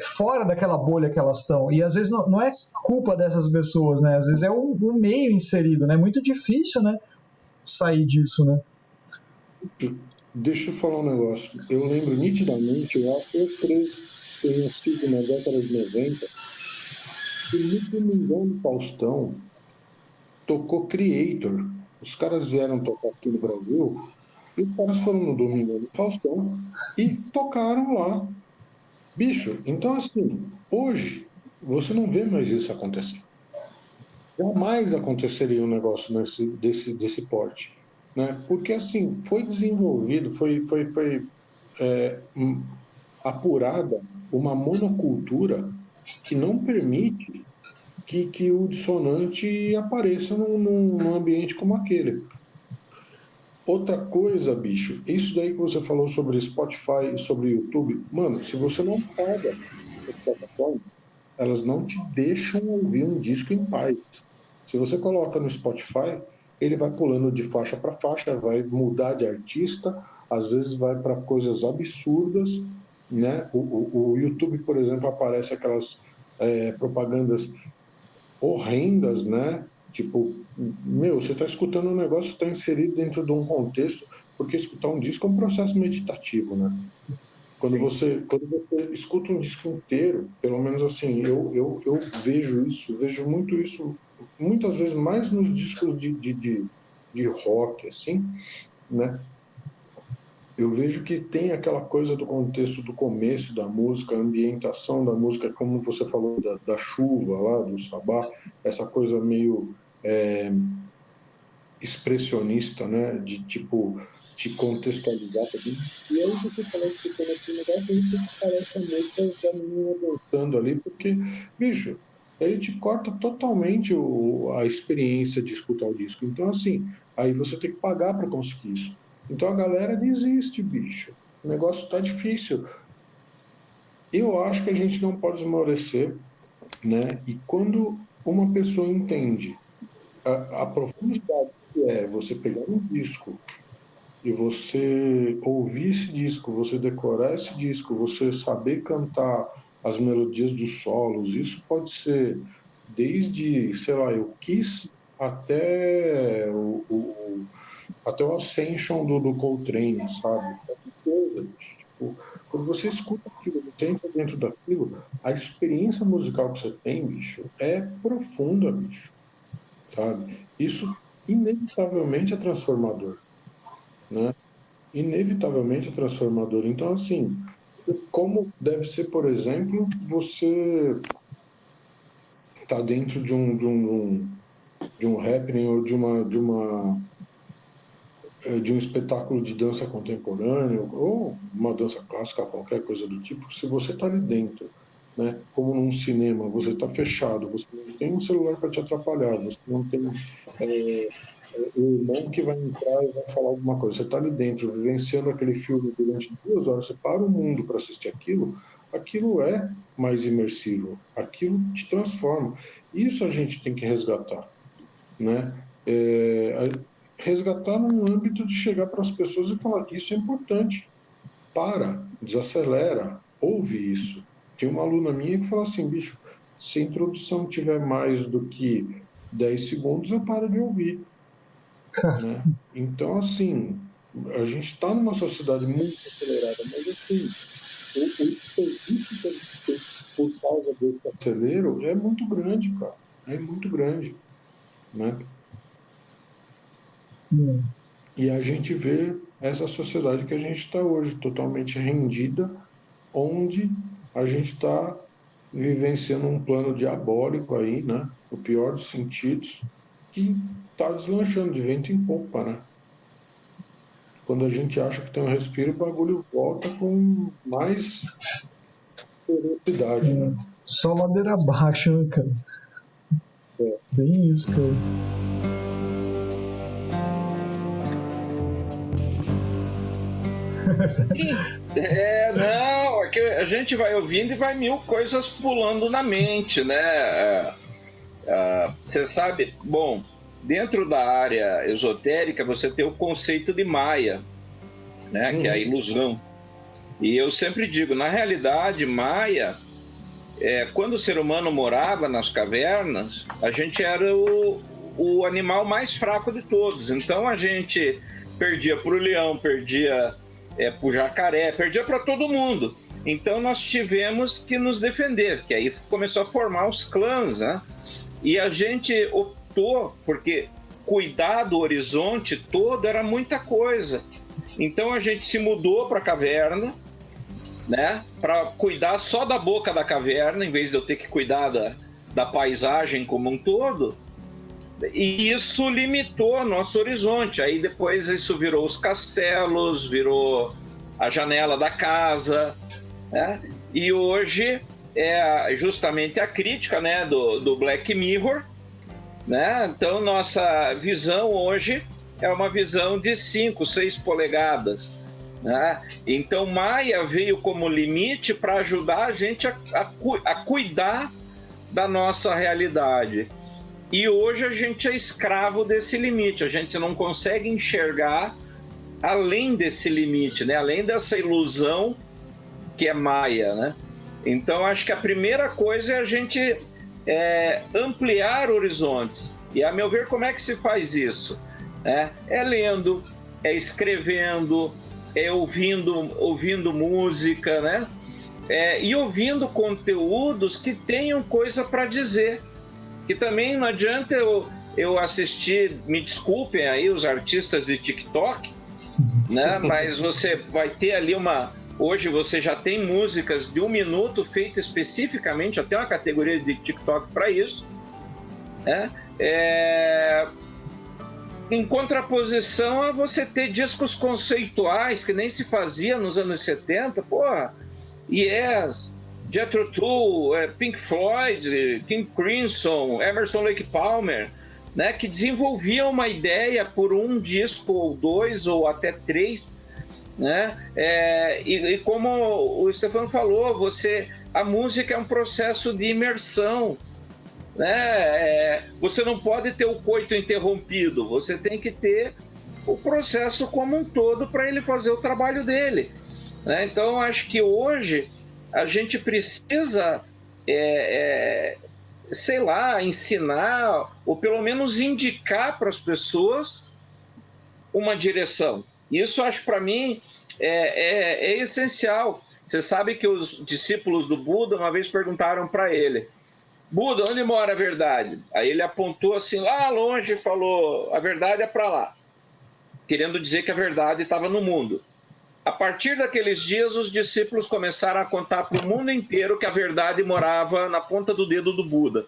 Fora daquela bolha que elas estão. E às vezes não é culpa dessas pessoas, né? Às vezes é um meio inserido, né? Muito difícil, né? Sair disso, né? Deixa eu falar um negócio. Eu lembro nitidamente, eu creio que tenha sido na década de 90, que no Domingão do Faustão tocou Creator. Os caras vieram tocar aqui no Brasil e os caras foram no Domingão do Faustão e tocaram lá. Bicho, então assim, hoje você não vê mais isso acontecer. Jamais aconteceria um negócio desse porte, né? Porque assim, foi desenvolvido, foi apurada uma monocultura que não permite que o dissonante apareça num ambiente como aquele. Outra coisa, bicho, isso daí que você falou sobre Spotify e sobre YouTube, mano, se você não paga as plataformas, elas não te deixam ouvir um disco em paz. Se você coloca no Spotify, ele vai pulando de faixa para faixa, vai mudar de artista, às vezes vai para coisas absurdas, né? O YouTube, por exemplo, aparece aquelas propagandas horrendas, né? Tipo, você está escutando um negócio, está inserido dentro de um contexto, porque escutar um disco é um processo meditativo, né? Quando você escuta um disco inteiro, pelo menos assim, eu vejo muito isso, muitas vezes mais nos discos de rock, assim, né? Eu vejo que tem aquela coisa do contexto do começo da música, a ambientação da música, como você falou da chuva lá, do sabá, essa coisa meio expressionista, né? De tipo, te contextualizar também. E aí você falou que você tem aquele negócio, aí você parece a música da menina dançando ali, porque, bicho, ele te corta totalmente a experiência de escutar o disco. Então, assim, aí você tem que pagar para conseguir isso. Então a galera desiste, bicho. O negócio tá difícil. Eu acho que a gente não pode esmorecer, né? E quando uma pessoa entende a profundidade que é você pegar um disco e você ouvir esse disco, você decorar esse disco, você saber cantar as melodias dos solos, isso pode ser desde, sei lá, eu Kiss até o Ascension do Coltrane, sabe? Qualquer coisa, bicho. Tipo, quando você escuta aquilo, você entra dentro daquilo, a experiência musical que você tem, bicho, é profunda, bicho, sabe? Isso inevitavelmente é transformador, né? Inevitavelmente é transformador. Então, assim, como deve ser, por exemplo, você tá dentro de um happening ou de um espetáculo de dança contemporâneo ou uma dança clássica, qualquer coisa do tipo, se você está ali dentro, né, como num cinema, você está fechado, você não tem um celular para te atrapalhar, você não tem o irmão que vai entrar e vai falar alguma coisa, você está ali dentro, vivenciando aquele filme durante 2 horas, você para o mundo para assistir aquilo, aquilo é mais imersivo, aquilo te transforma. Isso a gente tem que resgatar, né? Resgatar no âmbito de chegar para as pessoas e falar que isso é importante. Para, desacelera, ouve isso. Tinha uma aluna minha que falou assim, bicho, se a introdução tiver mais do que 10 segundos, eu paro de ouvir, né? Então, assim, a gente está numa sociedade muito acelerada, mas assim, o desperdício que a gente tem por causa desse acelero é muito grande, cara. É muito grande, né? E a gente vê essa sociedade que a gente está hoje, totalmente rendida, onde a gente está vivenciando um plano diabólico aí, né? O pior dos sentidos, que está deslanchando de vento em popa, né? Quando a gente acha que tem um respiro, o bagulho volta com mais ferocidade, né? Só ladeira abaixo, né, cara? É. Bem isso, cara. Não, é que a gente vai ouvindo e vai mil coisas pulando na mente, né? Você sabe, bom, dentro da área esotérica você tem o conceito de Maia, né? Que é a ilusão. E eu sempre digo, na realidade, Maia, quando o ser humano morava nas cavernas, a gente era o animal mais fraco de todos. Então a gente perdia para o leão, perdia para o jacaré, perdia para todo mundo. Então nós tivemos que nos defender, que aí começou a formar os clãs, né? E a gente optou, porque cuidar do horizonte todo era muita coisa. Então a gente se mudou para a caverna, né? Para cuidar só da boca da caverna, em vez de eu ter que cuidar da paisagem como um todo. E isso limitou nosso horizonte. Aí depois isso virou os castelos, virou a janela da casa, né? E hoje é justamente a crítica, né, do Black Mirror, né? Então nossa visão hoje é uma visão de 5, 6 polegadas, né? Então Maia veio como limite para ajudar a gente a cuidar da nossa realidade. E hoje a gente é escravo desse limite, a gente não consegue enxergar além desse limite, né? Além dessa ilusão que é Maia, né? Então acho que a primeira coisa é a gente ampliar horizontes. E a meu ver, como é que se faz isso? É lendo, é escrevendo, é ouvindo música, né? E ouvindo conteúdos que tenham coisa para dizer. Que também não adianta eu assistir, me desculpem aí os artistas de TikTok, né? Mas você vai ter ali hoje você já tem músicas de 1 minuto feitas especificamente, até uma categoria de TikTok para isso, né? em contraposição a você ter discos conceituais que nem se fazia nos anos 70, porra, Yes, Jethro Tull, Pink Floyd, King Crimson, Emerson Lake Palmer, né, que desenvolviam uma ideia por um disco ou dois ou até três, né? E como o Stefano falou, a música é um processo de imersão, né? Você não pode ter o coito interrompido, você tem que ter o processo como um todo para ele fazer o trabalho dele, né? Então, acho que hoje a gente precisa, sei lá, ensinar ou pelo menos indicar para as pessoas uma direção. Isso, acho, para mim, é essencial. Você sabe que os discípulos do Buda uma vez perguntaram para ele: Buda, onde mora a verdade? Aí ele apontou assim lá longe e falou: a verdade é para lá, querendo dizer que a verdade estava no mundo. A partir daqueles dias, os discípulos começaram a contar para o mundo inteiro que a verdade morava na ponta do dedo do Buda,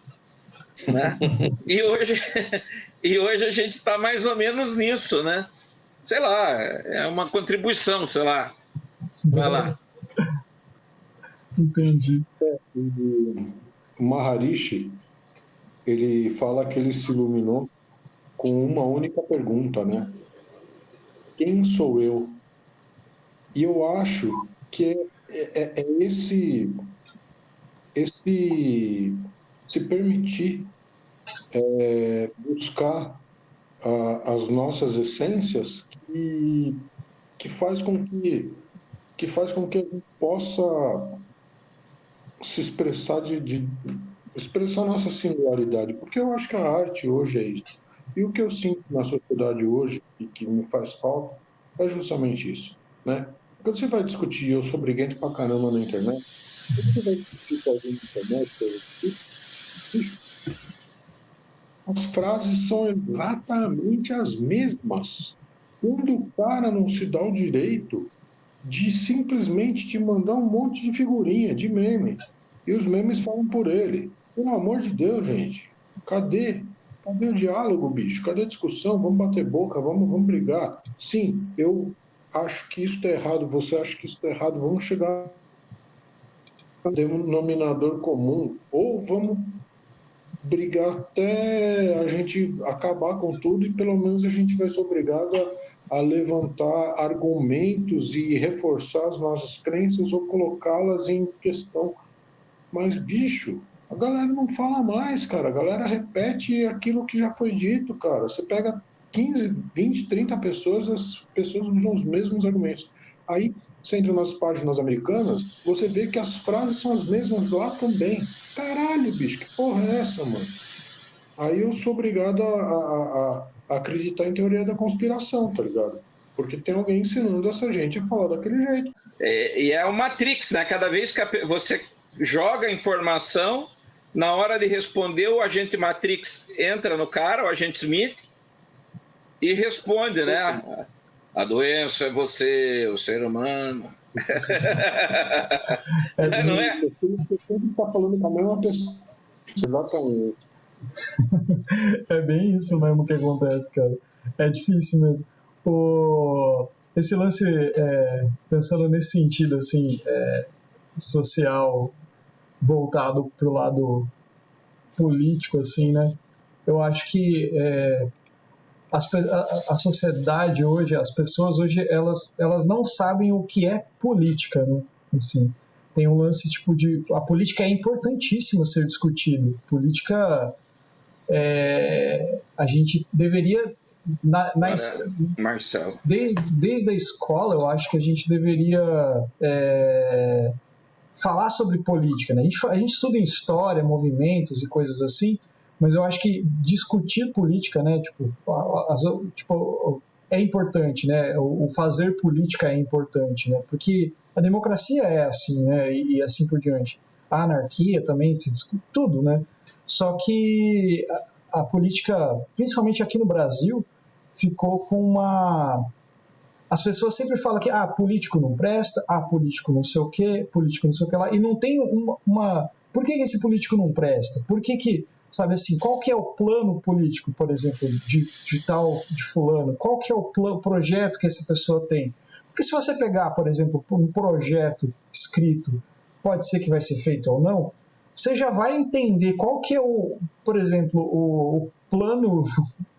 né? E hoje a gente está mais ou menos nisso, né? Sei lá, é uma contribuição, sei lá. Vai lá. Entendi. O Maharishi, ele fala que ele se iluminou com uma única pergunta, né? Quem sou eu? E eu acho que é esse se permitir buscar as nossas essências que faz com que a gente possa se expressar expressar a nossa singularidade, porque eu acho que a arte hoje é isso. E o que eu sinto na sociedade hoje e que me faz falta é justamente isso, né? Quando você vai discutir, eu sou briguento pra caramba na internet, quando você vai discutir com alguém na internet, as frases são exatamente as mesmas. Quando o cara não se dá o direito de simplesmente te mandar um monte de figurinha, de meme, e os memes falam por ele. Pelo amor de Deus, gente, cadê o diálogo, bicho? Cadê a discussão? Vamos bater boca, vamos brigar. Sim, eu acho que isso está errado, você acha que isso está errado, vamos chegar a um denominador comum, ou vamos brigar até a gente acabar com tudo e pelo menos a gente vai ser obrigado a levantar argumentos e reforçar as nossas crenças ou colocá-las em questão. Mas, bicho, a galera não fala mais, cara. A galera repete aquilo que já foi dito, cara. Você pega 15, 20, 30 pessoas, as pessoas usam os mesmos argumentos. Aí, você entra nas páginas americanas, você vê que as frases são as mesmas lá também. Caralho, bicho, que porra é essa, mano? Aí eu sou obrigado a acreditar em teoria da conspiração, tá ligado? Porque tem alguém ensinando essa gente a falar daquele jeito. E é o Matrix, né? Cada vez que você joga informação, na hora de responder, o agente Matrix entra no cara, o agente Smith, e responde, né? A doença é você, o ser humano. Não é? Você sempre está falando com a mesma pessoa. Exatamente. É bem isso mesmo que acontece, cara. É difícil mesmo. Esse lance, pensando nesse sentido, assim, social, voltado pro lado político, assim, né? Eu acho que a sociedade hoje, as pessoas hoje, elas não sabem o que é política, né? Assim, tem um lance tipo a política é importantíssima ser discutido. Política, a gente deveria Marcelo, desde a escola, eu acho que a gente deveria falar sobre política, né? A gente estuda em história, movimentos e coisas assim, mas eu acho que discutir política, né, é importante, né? O fazer política é importante, né? Porque a democracia é assim, né? E assim por diante. A anarquia também se discute tudo, né? Só que a política, principalmente aqui no Brasil, ficou com uma... As pessoas sempre falam que político não presta, político não sei o que, político não sei o que lá, e não tem uma... Por que esse político não presta? Por que Sabe assim, qual que é o plano político, por exemplo, de fulano? Qual que é o projeto que essa pessoa tem? Porque se você pegar, por exemplo, um projeto escrito, pode ser que vai ser feito ou não, você já vai entender qual que é por exemplo, o plano,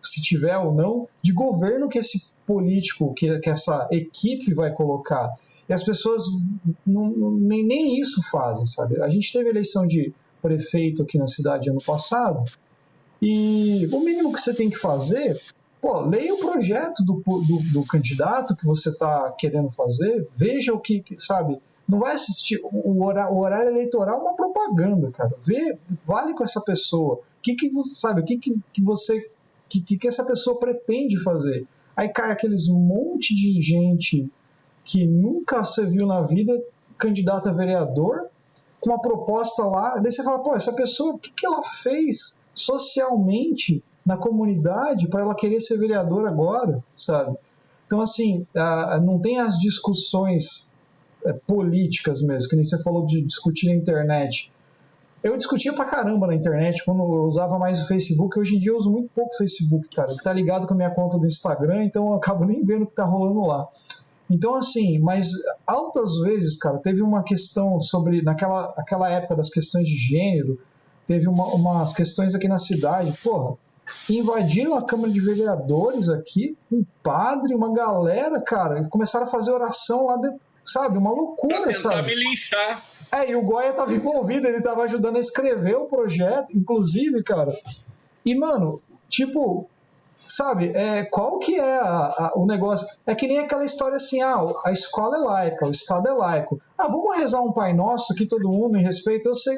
se tiver ou não, de governo que esse político, que essa equipe vai colocar. E as pessoas nem isso fazem, sabe? A gente teve eleição de prefeito aqui na cidade ano passado, e o mínimo que você tem que fazer, leia o projeto do candidato que você está querendo fazer, veja o que, sabe, não vai assistir, o horário eleitoral é uma propaganda, cara, vale com essa pessoa, sabe, o que essa pessoa pretende fazer, aí cai aqueles monte de gente que nunca você viu na vida, candidato a vereador, com uma proposta lá, daí você fala, essa pessoa, o que ela fez socialmente na comunidade para ela querer ser vereador agora, sabe? Então, assim, não tem as discussões políticas mesmo, que nem você falou de discutir na internet. Eu discutia pra caramba na internet quando eu usava mais o Facebook. Hoje em dia eu uso muito pouco o Facebook, cara, que tá ligado com a minha conta do Instagram, então eu acabo nem vendo o que tá rolando lá. Então, assim, mas altas vezes, cara, teve uma questão sobre, naquela época das questões de gênero, teve umas questões aqui na cidade, invadiram a Câmara de Vereadores aqui, um padre, uma galera, cara, e começaram a fazer oração lá dentro, sabe, uma loucura, pra tentar sabe? Me linchar. E o Goya tava envolvido, ele tava ajudando a escrever o projeto, inclusive, cara, e, mano, tipo... Sabe, qual que é o negócio? É que nem aquela história assim, a escola é laica, o Estado é laico. Vamos rezar um Pai Nosso aqui, todo mundo em respeito. Eu sei,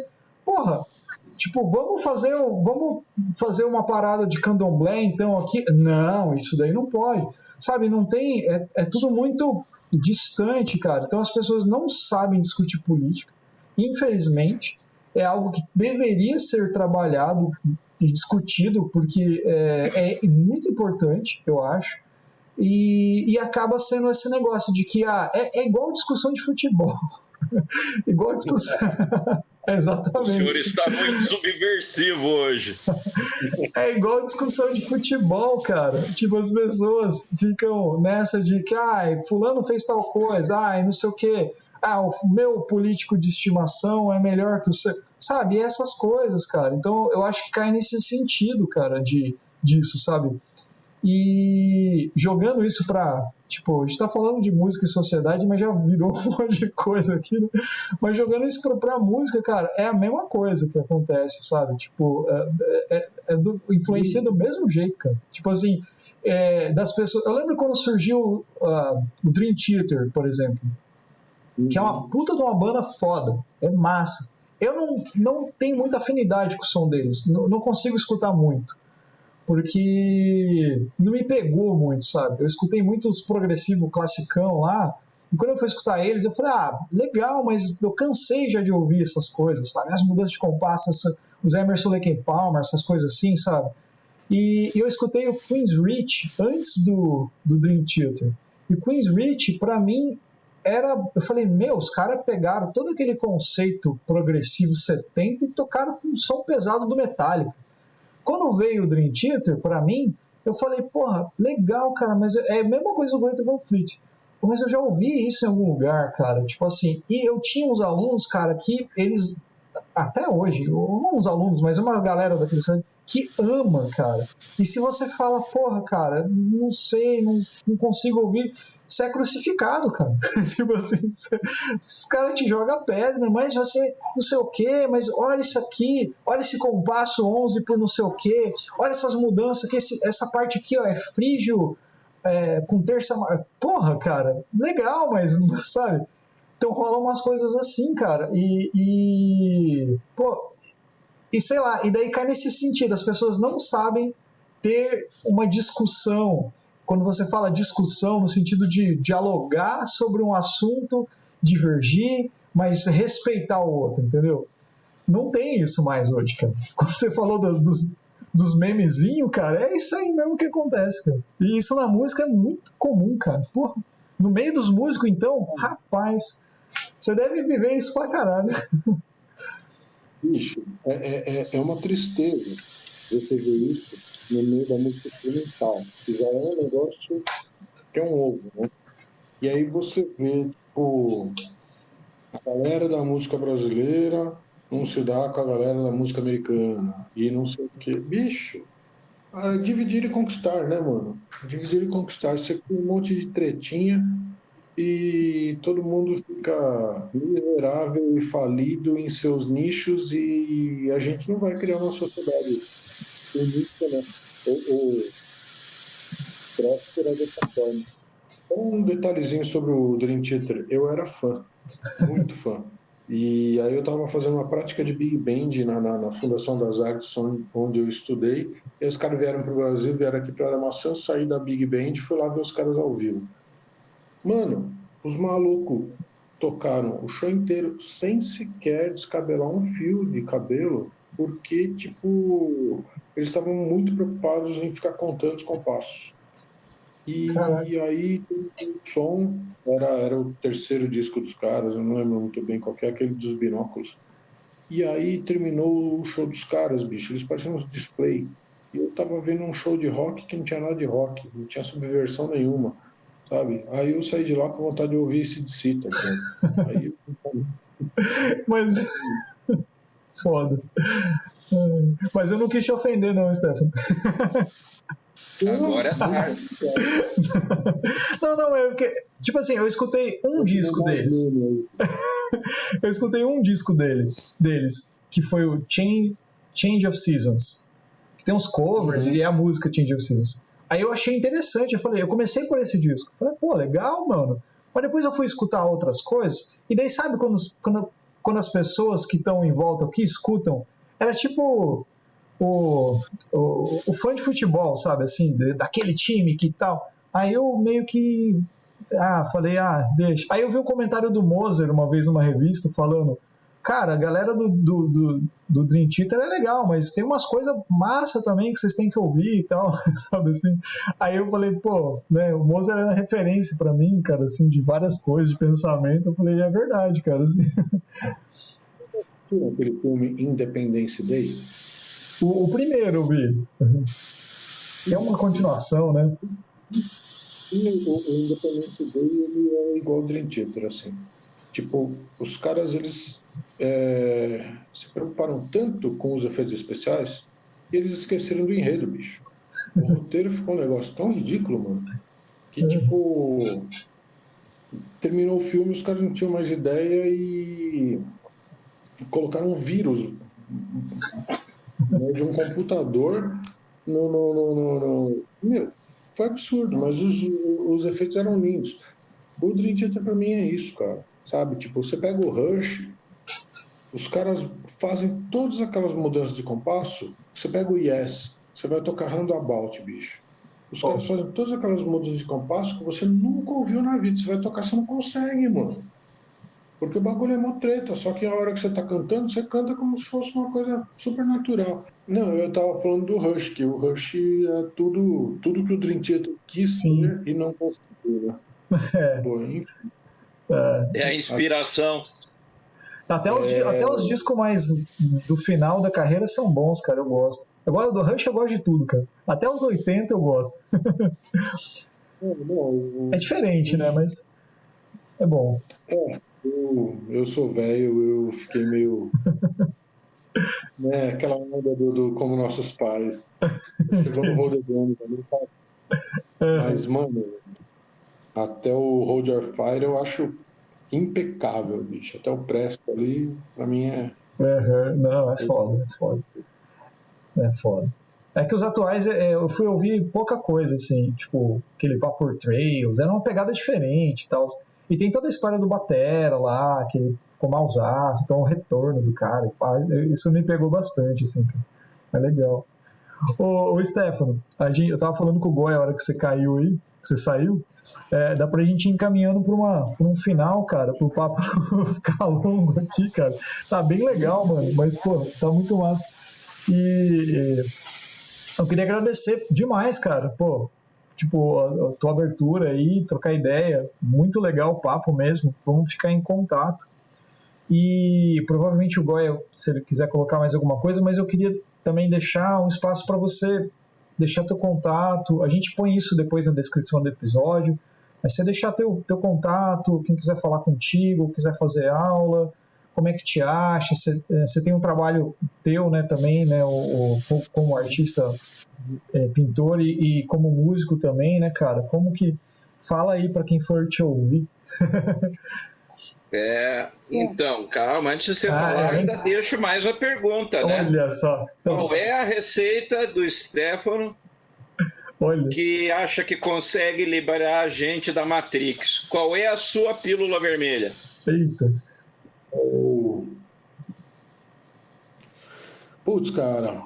vamos fazer uma parada de candomblé, então, aqui. Não, isso daí não pode. Sabe, não tem, é tudo muito distante, cara. Então as pessoas não sabem discutir política, infelizmente. É algo que deveria ser trabalhado e discutido, porque é muito importante, eu acho, e acaba sendo esse negócio de que é igual discussão de futebol. Igual discussão... Exatamente. O senhor está muito subversivo hoje. É igual discussão de futebol, cara. Tipo, as pessoas ficam nessa de que fulano fez tal coisa, não sei o quê. O meu político de estimação é melhor que o seu. Sabe, essas coisas, cara. Então, eu acho que cai nesse sentido, cara, disso, sabe? E jogando isso pra... Tipo, a gente tá falando de música e sociedade, mas já virou um monte de coisa aqui, né? Mas jogando isso pra música, cara, é a mesma coisa que acontece, sabe? Tipo, influencia do mesmo jeito, cara. Tipo assim, das pessoas... Eu lembro quando surgiu o Dream Theater, por exemplo, que é uma puta de uma banda foda, é massa. Eu não tenho muita afinidade com o som deles, não consigo escutar muito, porque não me pegou muito, sabe? Eu escutei muito os progressivos classicão lá, e quando eu fui escutar eles, eu falei, legal, mas eu cansei já de ouvir essas coisas, sabe? As mudanças de compasso, os Emerson Lake and Palmer, essas coisas assim, sabe? E eu escutei o Queen's Reach antes do Dream Theater. E o Queen's Reach, pra mim, eu falei, os caras pegaram todo aquele conceito progressivo 70 e tocaram com o som pesado do Metallica. Quando veio o Dream Theater, pra mim, eu falei, legal, cara, mas é a mesma coisa do Greta Van Fleet. Mas eu já ouvi isso em algum lugar, cara, tipo assim, e eu tinha uns alunos, cara, que eles, até hoje, não uns alunos, mas uma galera daquele que ama, cara. E se você fala, cara, não sei, não consigo ouvir, você é crucificado, cara. Tipo assim, os caras te jogam pedra, mas você não sei o quê, mas olha isso aqui, olha esse compasso 11 por não sei o quê, olha essas mudanças, que essa parte aqui é frígio, com terça... cara, legal, mas, sabe? Então rolam umas coisas assim, cara, e sei lá, e daí cai nesse sentido, as pessoas não sabem ter uma discussão. Quando você fala discussão no sentido de dialogar sobre um assunto, divergir, mas respeitar o outro, entendeu? Não tem isso mais hoje, cara. Quando você falou dos memezinhos, cara, é isso aí mesmo que acontece, cara. E isso na música é muito comum, cara. No meio dos músicos, então, rapaz, você deve viver isso pra caralho. bicho, é uma tristeza você ver isso no meio da música instrumental, que já é um negócio que é um ovo, né? E aí você vê, tipo, a galera da música brasileira não se dá com a galera da música americana, e não sei o quê. Bicho, dividir e conquistar, né, mano? Dividir e conquistar. Você tem um monte de tretinha e todo mundo fica miserável e falido em seus nichos e a gente não vai criar uma sociedade uníssona ou próspera dessa forma. Um detalhezinho sobre o Dream Theater. Eu era fã, muito fã. E aí eu estava fazendo uma prática de Big Band na Fundação das Artes, onde eu estudei. E os caras vieram para o Brasil, vieram aqui para a Armação, saí da Big Band e fui lá ver os caras ao vivo. Mano, os malucos tocaram o show inteiro sem sequer descabelar um fio de cabelo, porque, tipo, eles estavam muito preocupados em ficar contando os compassos. E aí o som era o terceiro disco dos caras, eu não lembro muito bem qual que é, aquele dos binóculos. E aí terminou o show dos caras, bicho, eles pareciam uns display. E eu tava vendo um show de rock que não tinha nada de rock, não tinha subversão nenhuma, sabe? Aí eu saí de lá com vontade de ouvir esse de cita, cara. Aí Mas foda. Mas eu não quis te ofender não, Stefano. Agora é tarde. Não, é porque, tipo assim, eu escutei um disco deles. Eu escutei um disco deles, que foi o Change of Seasons, que tem uns covers e é a música Change of Seasons. Aí eu achei interessante, eu comecei por esse disco. Falei, pô, legal, mano. Mas depois eu fui escutar outras coisas, e daí sabe quando as pessoas que estão em volta, que escutam, era tipo o fã de futebol, sabe, assim, daquele time que tal. Aí eu meio que falei, deixa. Aí eu vi um comentário do Moser uma vez numa revista falando, cara, a galera do Dream Theater é legal, mas tem umas coisas massa também que vocês têm que ouvir e tal, sabe assim. Aí eu falei, pô, né, o Moser era referência pra mim, cara, assim, de várias coisas, de pensamento. Eu falei, é verdade, cara, assim. Aquele filme Independence Day? O primeiro eu vi. Tem uma continuação, né? O Independence Day, ele é igual ao Dream Theater, assim. Tipo, os caras, eles se preocuparam tanto com os efeitos especiais que eles esqueceram do enredo, bicho. O roteiro ficou um negócio tão ridículo, mano, que, tipo, terminou o filme, os caras não tinham mais ideia e colocaram um vírus, né, de um computador Meu, foi absurdo, mas os efeitos eram lindos. O Dream Theater pra mim é isso, cara. Sabe? Tipo, você pega o Rush, os caras fazem todas aquelas mudanças de compasso. Você pega o Yes, você vai tocar Roundabout, bicho. Os caras fazem todas aquelas mudanças de compasso que você nunca ouviu na vida. Você vai tocar, você não consegue, mano. Porque o bagulho é mó treta, só que a hora que você tá cantando, você canta como se fosse uma coisa super natural. Não, eu tava falando do Rush, que o Rush é tudo que o Dream Theater quis ser e não conseguiu, né? Pô, enfim. É a inspiração. Até os discos mais do final da carreira são bons, cara, eu gosto. Eu gosto do Rush, eu gosto de tudo, cara. Até os 80 eu gosto. É diferente, né, mas é bom. Eu sou velho, eu fiquei meio... né, aquela onda do como nossos pais. Chegou no Hold On também, tá? Mas, mano, até o Hold Your Fire eu acho impecável, bicho. Até o Presto ali, pra mim é... Não, é foda. É foda. É que os atuais, eu fui ouvir pouca coisa, assim, tipo, aquele Vapor Trails, era uma pegada diferente e tal. E tem toda a história do Batera lá, que ele ficou malzaço, então o retorno do cara, isso me pegou bastante, assim, cara. É legal. Ô Stefano, eu tava falando com o Goy a hora que você caiu aí, que você saiu, dá pra gente ir encaminhando pra um final, cara, pro papo ficar longo aqui, cara. Tá bem legal, mano, mas, pô, tá muito massa. E eu queria agradecer demais, cara, pô, tipo, a tua abertura aí, trocar ideia, muito legal o papo mesmo, vamos ficar em contato. E provavelmente o Goya, se ele quiser colocar mais alguma coisa, mas eu queria também deixar um espaço para você deixar teu contato. A gente põe isso depois na descrição do episódio. Mas você deixar teu contato, quem quiser falar contigo, quiser fazer aula, como é que te acha? Você tem um trabalho teu, né, também, né, como artista, pintor e como músico também, né, cara? Como que... Fala aí para quem for te ouvir. Então, calma, antes de você falar, ainda deixo mais uma pergunta, né? Olha só. Qual é a receita do Stefano que acha que consegue liberar a gente da Matrix? Qual é a sua pílula vermelha? Eita. Putz, cara.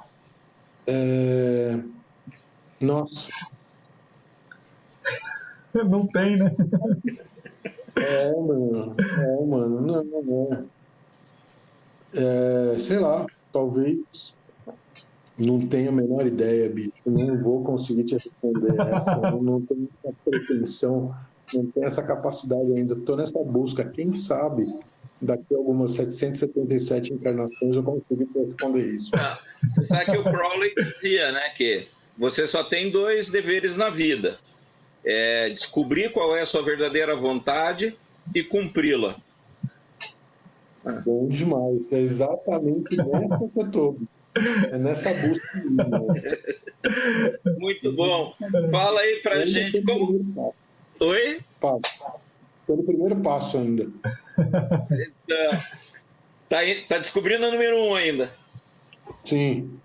Nossa. Não tem, né? Mano. Não. Sei lá, talvez não tenha a menor ideia, bicho. Não vou conseguir te responder essa. Não tenho essa pretensão, não tenho essa capacidade ainda. Estou nessa busca. Quem sabe daqui a algumas 777 encarnações eu consigo te responder isso. Você sabe que o Crowley dizia, né, que você só tem 2 deveres na vida. Descobrir qual é a sua verdadeira vontade e cumpri-la. Bom demais. É exatamente nessa que eu estou. É nessa busca. Muito bom. Fala aí pra gente como... Oi? Estou no primeiro passo ainda. Tá descobrindo o número 1 ainda. Sim.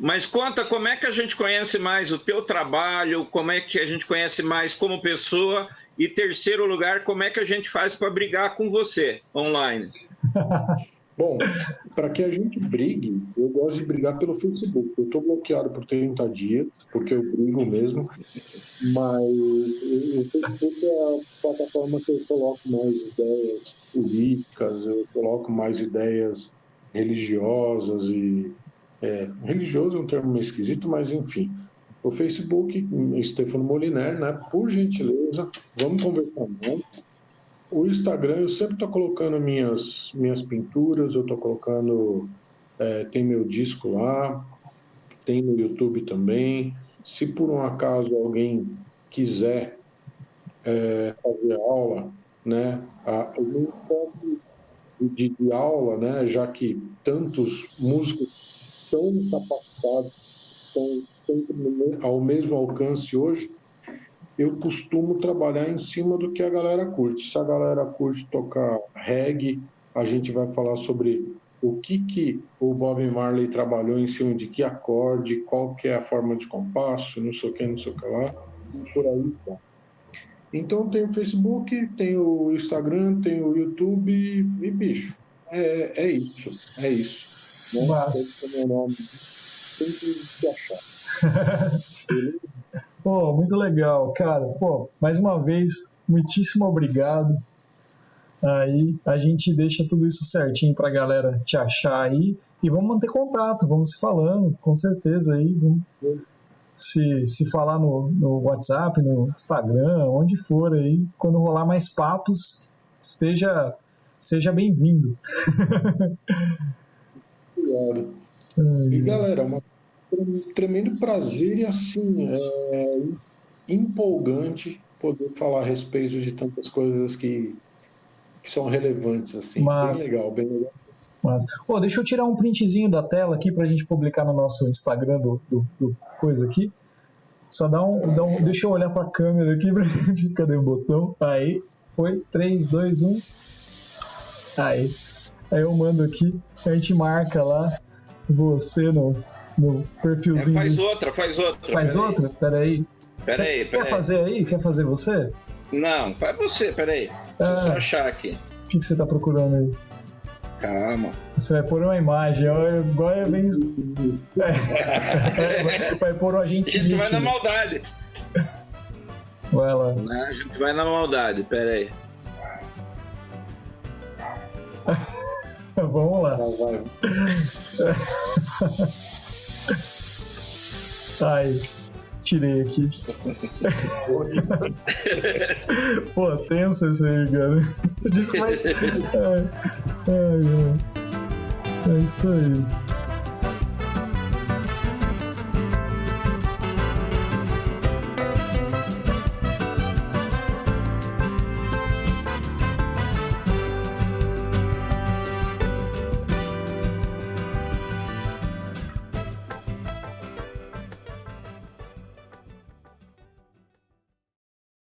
Mas conta como é que a gente conhece mais o teu trabalho, como é que a gente conhece mais como pessoa e, terceiro lugar, como é que a gente faz para brigar com você online? Bom, para que a gente brigue, eu gosto de brigar pelo Facebook. Eu estou bloqueado por 30 dias, porque eu brigo mesmo, mas o Facebook é a plataforma que eu coloco mais ideias políticas, eu coloco mais ideias religiosas e... religioso é um termo meio esquisito, mas enfim. O Facebook, Stefano Moliner, né? Por gentileza, vamos conversar mais. O Instagram, eu sempre estou colocando minhas pinturas, eu estou colocando... tem meu disco lá, tem no YouTube também. Se por um acaso alguém quiser fazer aula, né? O meu foco de aula, né? Já que tantos músicos tão capacitados, estão sempre ao mesmo alcance hoje, eu costumo trabalhar em cima do que a galera curte. Se a galera curte tocar reggae, a gente vai falar sobre o que o Bob Marley trabalhou em cima de que acorde, qual que é a forma de compasso, não sei o que lá, e por aí tá. Então tem o Facebook, tem o Instagram, tem o YouTube e bicho, é isso. Né? Mas... Esse é o meu nome. Tem que se achar. Pô, muito legal, cara. Pô, mais uma vez, muitíssimo obrigado. Aí a gente deixa tudo isso certinho pra galera te achar aí. E vamos manter contato, vamos se falando, com certeza aí. Vamos se falar no WhatsApp, no Instagram, onde for aí. Quando rolar mais papos, seja bem-vindo. Obrigado. E galera, um tremendo prazer e assim, empolgante poder falar a respeito de tantas coisas que são relevantes, assim. Bem legal. Mas, deixa eu tirar um printzinho da tela aqui pra gente publicar no nosso Instagram do coisa aqui. Só deixa eu olhar pra câmera aqui pra gente. Cadê o botão? Aí, foi 3, 2, 1. Aí eu mando aqui, a gente marca lá você no perfilzinho. Faz outra. Faz outra? Peraí. Quer fazer aí? Quer fazer você? Não, faz você, peraí. Deixa eu só achar aqui. O que você tá procurando aí? Calma. Você vai pôr uma imagem, igual é bem... vai pôr o agente Smith. A gente vai na maldade. Vai lá. A gente vai na maldade, peraí. Vamos lá. Aí. Tirei aqui. Pô, tenso esse aí, cara. Diz que vai... É isso aí.